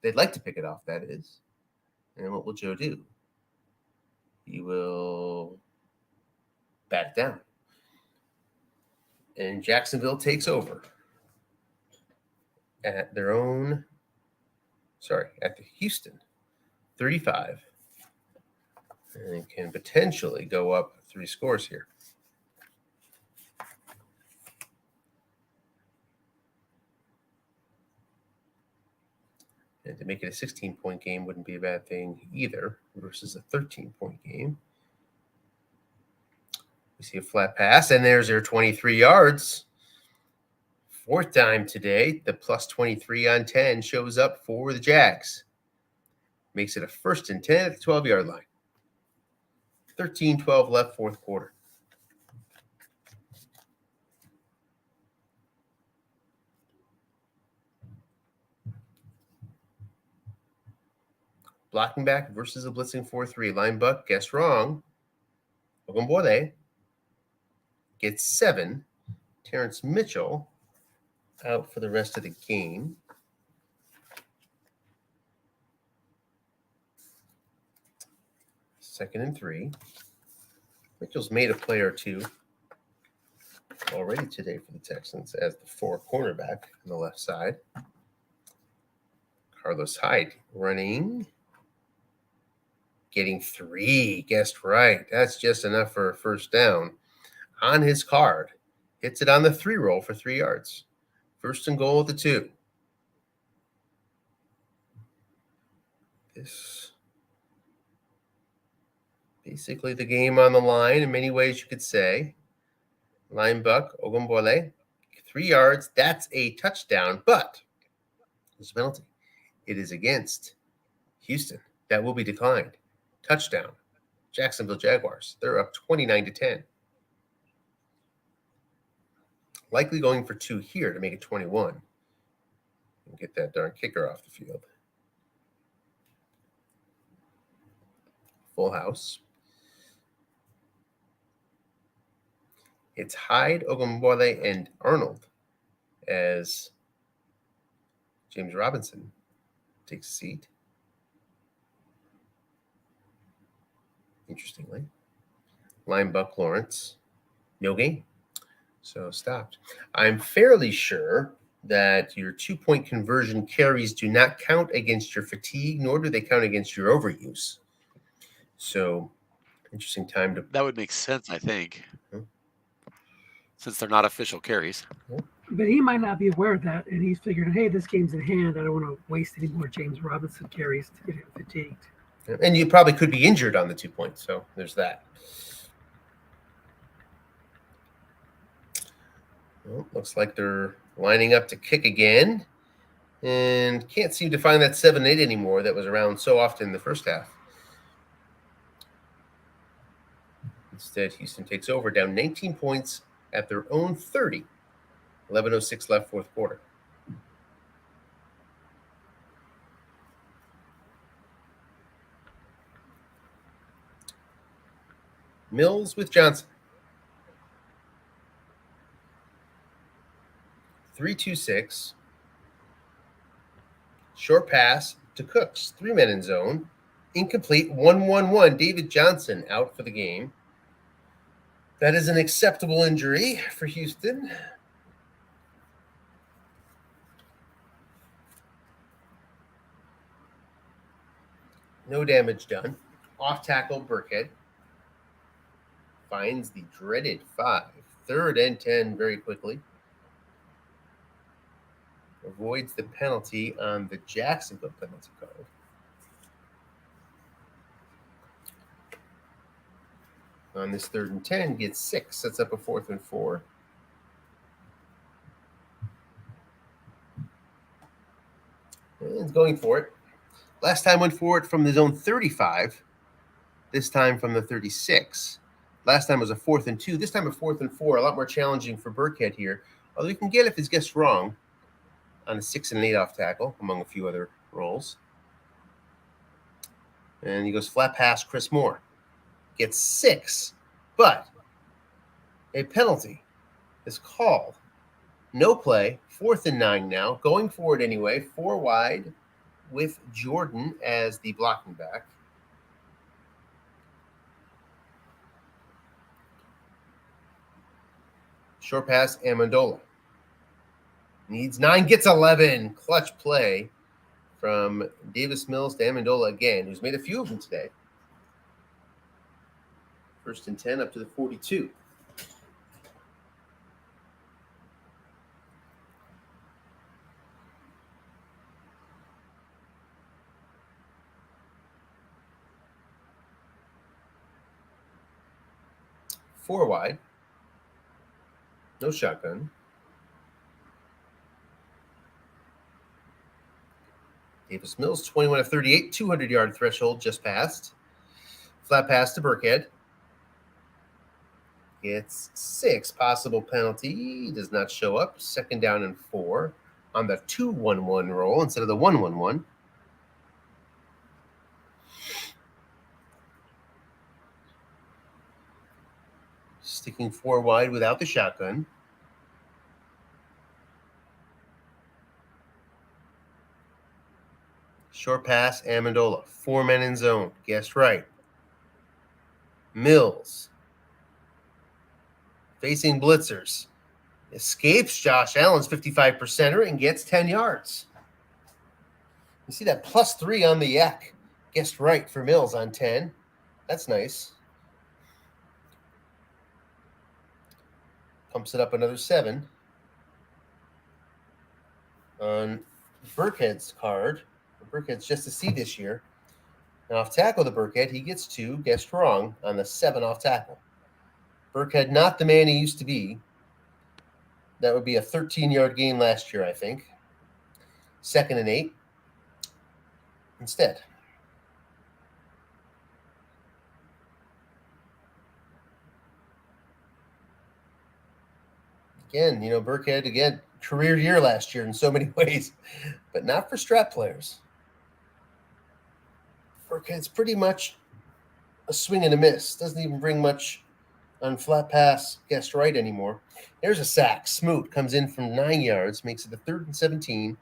they'd like to pick it off, that is. And what will Joe do? He will bat it down. And Jacksonville takes over at the Houston 35. And can potentially go up 3 scores here. And to make it a 16-point game wouldn't be a bad thing either versus a 13-point game. We see a flat pass, and there's their 23 yards. 4th time today. The plus 23 on 10 shows up for the Jags. Makes it a 1st and 10 at the 12-yard line. 13-12 left, fourth quarter. Blocking back versus a blitzing 4-3. Line buck, guess wrong. Ogunbode gets 7. Terrence Mitchell out for the rest of the game. Second and 3. Mitchell's made a play or 2 already today for the Texans as the 4 cornerback on the left side. Carlos Hyde running. Getting 3, guessed right. That's just enough for a first down. On his card, hits it on the 3 roll for 3 yards. 1st and goal at the 2. This basically the game on the line in many ways you could say. Line buck, Ogunbode, 3 yards. That's a touchdown, but there's a penalty. It is against Houston. That will be declined. Touchdown. Jacksonville Jaguars. They're up 29-10. Likely going for 2 here to make it 21. And get that darn kicker off the field. Full house. It's Hyde, Ogunbode, and Arnold as James Robinson takes a seat. Interestingly. Line buck Lawrence. No gain. So stopped. I'm fairly sure that your 2-point conversion carries do not count against your fatigue, nor do they count against your overuse. So interesting time to. That would make sense, I think, Hmm. since they're not official carries. But he might not be aware of that, and he's figuring, hey, this game's in hand. I don't want to waste any more James Robinson carries to get him fatigued. And you probably could be injured on the 2 points. So there's that. Well, looks like they're lining up to kick again. And can't seem to find that 7-8 anymore that was around so often in the first half. Instead, Houston takes over, down 19 points at their own 30. 11:06 left, fourth quarter. Mills with Johnson. 3-2-6. Short pass to Cooks. 3 men in zone. Incomplete. 1-1-1. David Johnson out for the game. That is an acceptable injury for Houston. No damage done. Off tackle, Burkhead. Finds the dreaded 5. 3rd and 10 very quickly. Avoids the penalty on the Jacksonville penalty card. On this 3rd and 10, gets 6. Sets up a 4th and 4. And going for it. Last time went for it from the zone 35. This time from the 36. Last time was a 4th and 2. This time a 4th and 4. A lot more challenging for Burkhead here. Although he can get if he's guessed wrong on a 6 and 8 off tackle, among a few other roles. And he goes flat pass, Chris Moore. Gets 6. But a penalty is called. No play. 4th and 9 now. Going for it anyway. 4 wide with Jordan as the blocking back. Short pass, Amendola. Needs 9, gets 11. Clutch play from Davis Mills to Amendola again, who's made a few of them today. 1st and 10 up to the 42. Four wide. No shotgun. Davis Mills, 21 of 38, 200-yard threshold just passed. Flat pass to Burkhead. Gets 6. Possible penalty. Does not show up. 2nd down and 4 on the 2-1-1 roll instead of the 1-1-1. Sticking 4 wide without the shotgun. Short pass, Amendola. 4 men in zone. Guessed right. Mills. Facing blitzers. Escapes Josh Allen's 55%er and gets 10 yards. You see that +3 on the yak. Guessed right for Mills on 10. That's nice. Pumps it up another 7. On Burkhead's card. Burkhead's just a C this year. Now off tackle to Burkhead, he gets 2. Guessed wrong on the 7 off tackle. Burkhead not the man he used to be. That would be a 13-yard gain last year, I think. 2nd and 8. Instead. Again, Burkhead, career year last year in so many ways, but not for strap players. Burkhead's pretty much a swing and a miss. Doesn't even bring much on flat pass, guessed right anymore. There's a sack. Smoot comes in from 9 yards, makes it a 3rd and 17.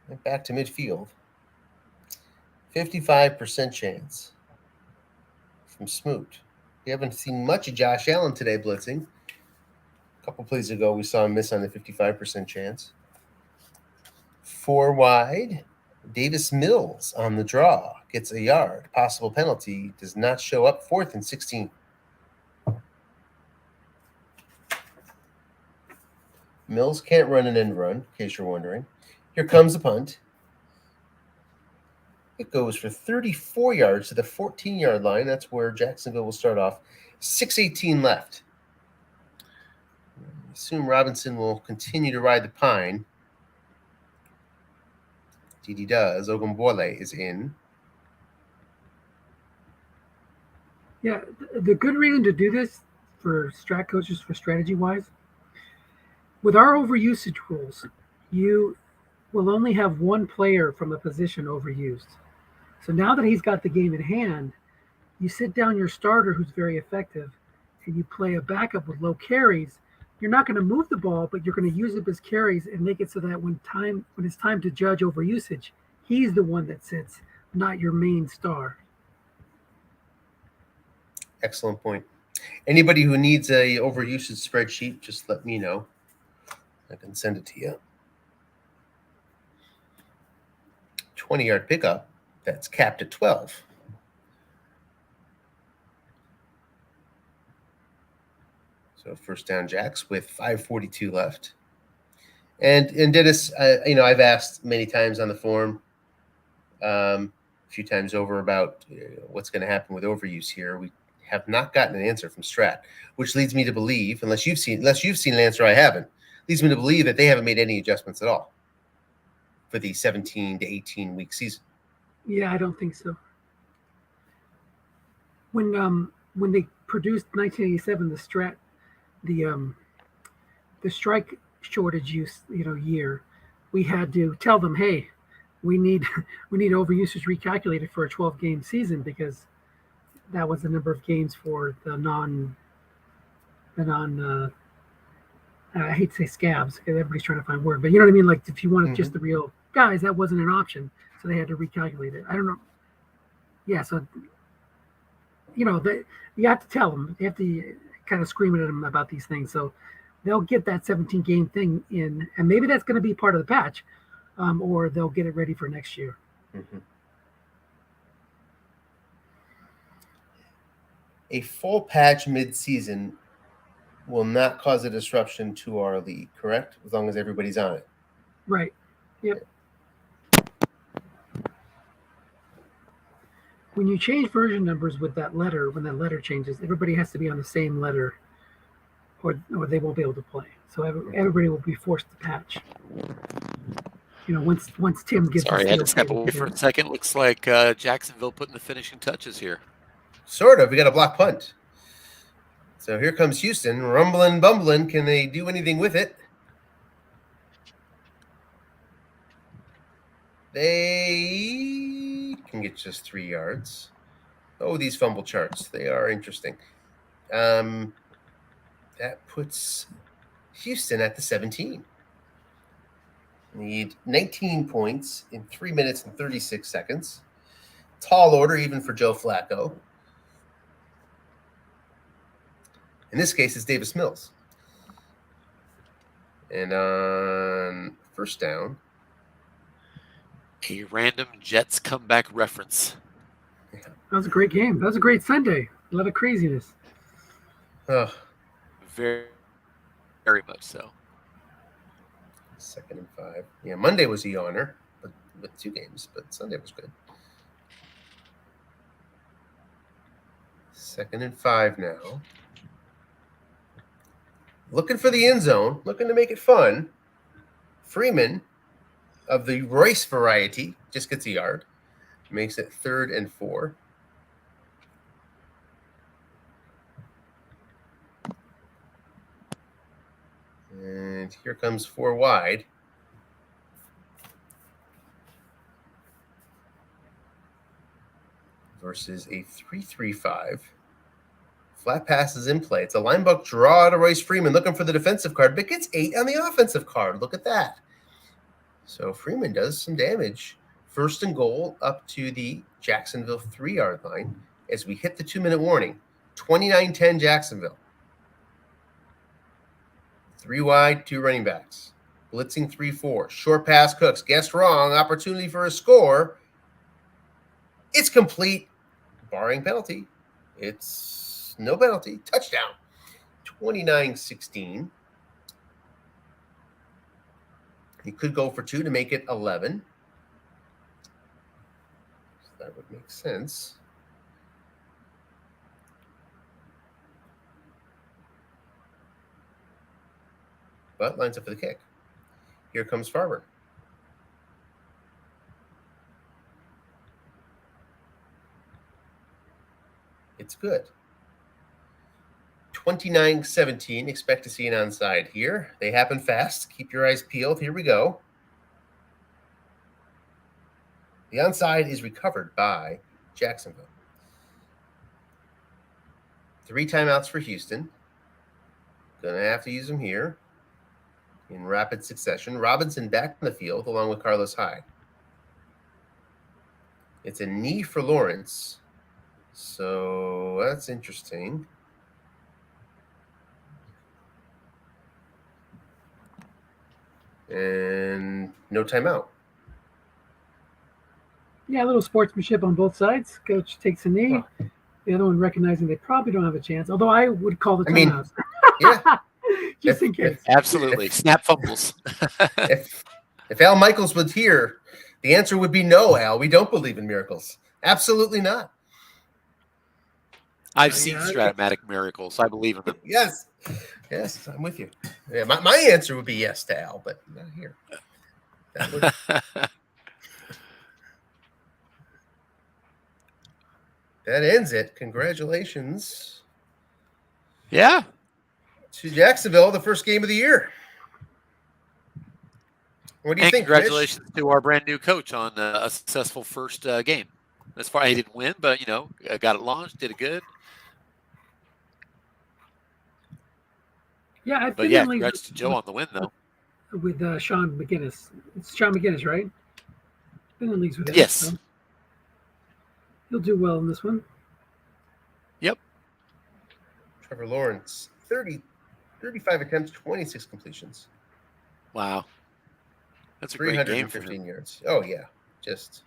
And back to midfield. 55% chance from Smoot. We haven't seen much of Josh Allen today blitzing. A couple plays ago, we saw him miss on the 55% chance. 4 wide. Davis Mills on the draw. Gets a yard. Possible penalty. Does not show up. 4th and 16. Mills can't run an end run, in case you're wondering. Here comes the punt. It goes for 34 yards to the 14-yard line. That's where Jacksonville will start off. 6:18 left. I assume Robinson will continue to ride the pine. Indeed he does. Ogunbowale is in. Yeah, the good reason to do this for strat coaches, for strategy-wise, with our overusage rules, you will only have one player from a position overused. So now that he's got the game in hand, you sit down your starter who's very effective and you play a backup with low carries. You're not going to move the ball, but you're going to use up his carries and make it so that when it's time to judge overusage, he's the one that sits, not your main star. Excellent point. Anybody who needs a overusage spreadsheet, just let me know. I can send it to you. 20-yard pickup. That's capped at 12. So first down, Jacks, with 5:42 left. And Dennis, I've asked many times on the forum, a few times over about what's going to happen with overuse here. We have not gotten an answer from Strat, which leads me to believe, unless you've seen an answer, I haven't, leads me to believe that they haven't made any adjustments at all for the 17 to 18 week season. Yeah, I don't think so. When they produced 1987, the strike shortage year, we had to tell them, hey, we need overusage recalculated for a 12-game season because that was the number of games for the non I hate to say scabs because everybody's trying to find a word, but you know what I mean? Like if you wanted just the real guys, that wasn't an option. So they had to recalculate it. I don't know. Yeah. So, you have to tell them, you have to kind of scream at them about these things. So they'll get that 17-game thing in, and maybe that's going to be part of the patch, or they'll get it ready for next year. Mm-hmm. A full patch mid-season will not cause a disruption to our league, correct? As long as everybody's on it. Right. Yep. When you change version numbers with that letter, when that letter changes, everybody has to be on the same letter or they won't be able to play. So everybody will be forced to patch. Once Tim gets Sorry, I had to step away for a second. Looks like Jacksonville putting the finishing touches here. Sort of. We got a block punt. So here comes Houston, rumbling, bumbling. Can they do anything with it? They can get just 3 yards. Oh, these fumble charts. They are interesting. That puts Houston at the 17. Need 19 points in 3 minutes and 36 seconds. Tall order even for Joe Flacco. In this case, it's Davis Mills. And on first down, a random Jets comeback reference. That was a great game. That was a great Sunday. A lot of craziness. Very, very much so. 2nd and 5. Yeah, Monday was a yawner with 2 games, but Sunday was good. 2nd and 5 now. Looking for the end zone, looking to make it fun. Freeman, of the Royce variety, just gets a yard. Makes it 3rd and 4. And here comes 4 wide. Versus a 3-3-5. Flat pass is in play. It's a linebacker draw to Royce Freeman looking for the defensive card, but gets 8 on the offensive card. Look at that. So Freeman does some damage. 1st and goal up to the Jacksonville 3-yard line as we hit the 2-minute warning. 29-10 Jacksonville. 3 wide, 2 running backs. Blitzing 3-4. Short pass Cooks. Guessed wrong. Opportunity for a score. It's complete, barring penalty. It's no penalty. Touchdown. 29-16. You could go for 2 to make it 11. So that would make sense. But lines up for the kick. Here comes Farber. It's good. 29-17. Expect to see an onside here. They happen fast. Keep your eyes peeled. Here we go. The onside is recovered by Jacksonville. 3 timeouts for Houston. Gonna have to use them here in rapid succession. Robinson back in the field along with Carlos Hyde. It's a knee for Lawrence. So that's interesting. And no timeout. Yeah, a little sportsmanship on both sides. Coach takes a knee. Well, The other one recognizing they probably don't have a chance. Although I would call the I mean, timeouts. yeah. Just in case. Absolutely. Snap fumbles. If Al Michaels was here, the answer would be no, Al. We don't believe in miracles. Absolutely not. I've seen Stratomatic miracles. I believe in them. Yes. Yes, I'm with you. Yeah, my answer would be yes to Al, but not here. That would... That ends it. Congratulations. Yeah. To Jacksonville, the first game of the year. What do you think? Congratulations to our brand new coach on a successful first game. As far as he didn't win, but got it launched, did it good. Yeah, But yeah, congrats to Joe on the win though. With Sean McGinnis. It's Sean McGinnis, right? Been in leagues with him. Yes. So he'll do well in this one. Yep. Trevor Lawrence, 35 attempts, 26 completions. Wow. That's a great game for him. 315 yards. Oh, yeah. Just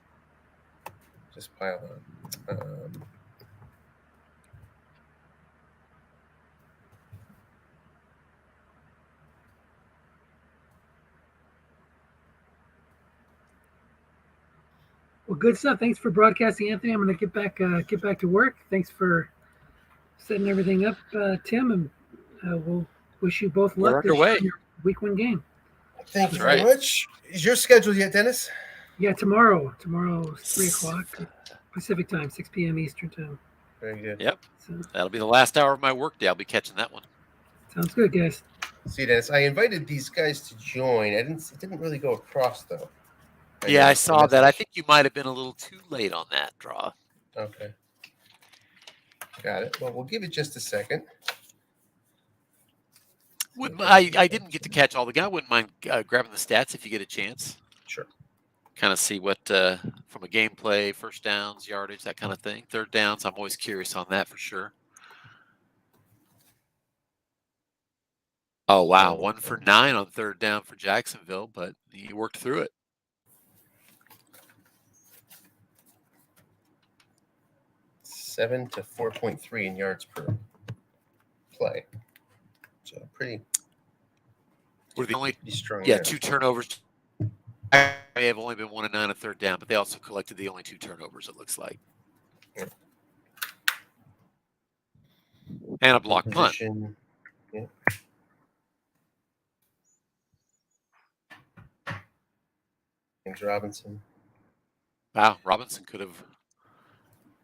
pile on. Well, good stuff. Thanks for broadcasting, Anthony. I'm going to get back to work. Thanks for setting everything up, Tim, and we'll wish you both luck this year in your week 1 game. Thank you very much. Is your schedule yet, Dennis? Yeah, tomorrow. Tomorrow, 3 o'clock Pacific time, 6 p.m. Eastern time. Very good. Yep. So, that'll be the last hour of my workday. I'll be catching that one. Sounds good, guys. See you, Dennis. I invited these guys to join. It didn't really go across, though. I saw that. I think you might have been a little too late on that draw. Okay. Got it. Well, we'll give it just a second. I didn't get to catch all the guys. I wouldn't mind grabbing the stats if you get a chance. Sure. Kind of see what from a gameplay, first downs, yardage, that kind of thing. Third downs, I'm always curious on that for sure. Oh, wow. 1 for 9 on third down for Jacksonville, but he worked through it. 7 to 4.3 in yards per play. So pretty strong. Yeah, 2 turnovers. I have only been 1 and 9 on third down, but they also collected the only 2 turnovers, it looks like. Yeah. And a block punt. Yeah. James Robinson. Wow, Robinson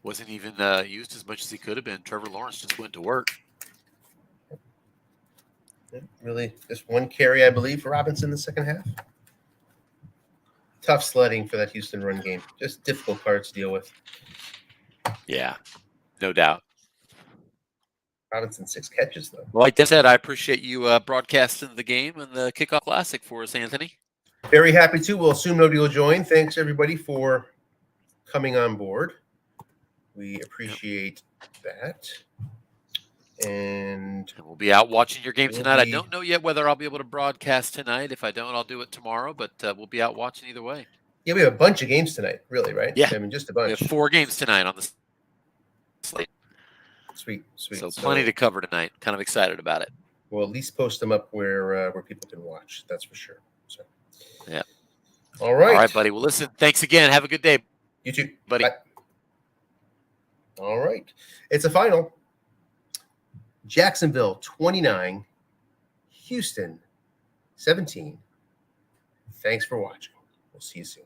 wasn't even used as much as he could have been. Trevor Lawrence just went to work. Really, just 1 carry, I believe, for Robinson in the second half. Tough sledding for that Houston run game. Just difficult cards to deal with. Yeah, no doubt. Robinson 6 catches, though. Well, like I said, I appreciate you broadcasting the game and the Kickoff Classic for us, Anthony. Very happy to. We'll assume nobody will join. Thanks, everybody, for coming on board. We appreciate that. And we'll be out watching your game We'll tonight. I be- don't know yet whether I'll be able to broadcast tonight. If I don't, I'll do it tomorrow. But we'll be out watching either way. yeah, we have a bunch of games tonight, really, right? Yeah. I mean, just a We bunch. have 4 games tonight on the slate. Sweet. So plenty to cover tonight. Kind of excited about it. We'll at least post them up where people can watch. That's for sure. So, yeah. All right. All right, buddy. Well, listen, thanks again. Have a good day. You too, buddy. Bye. All right. It's a final. Jacksonville 29, Houston 17. Thanks for watching. We'll see you soon.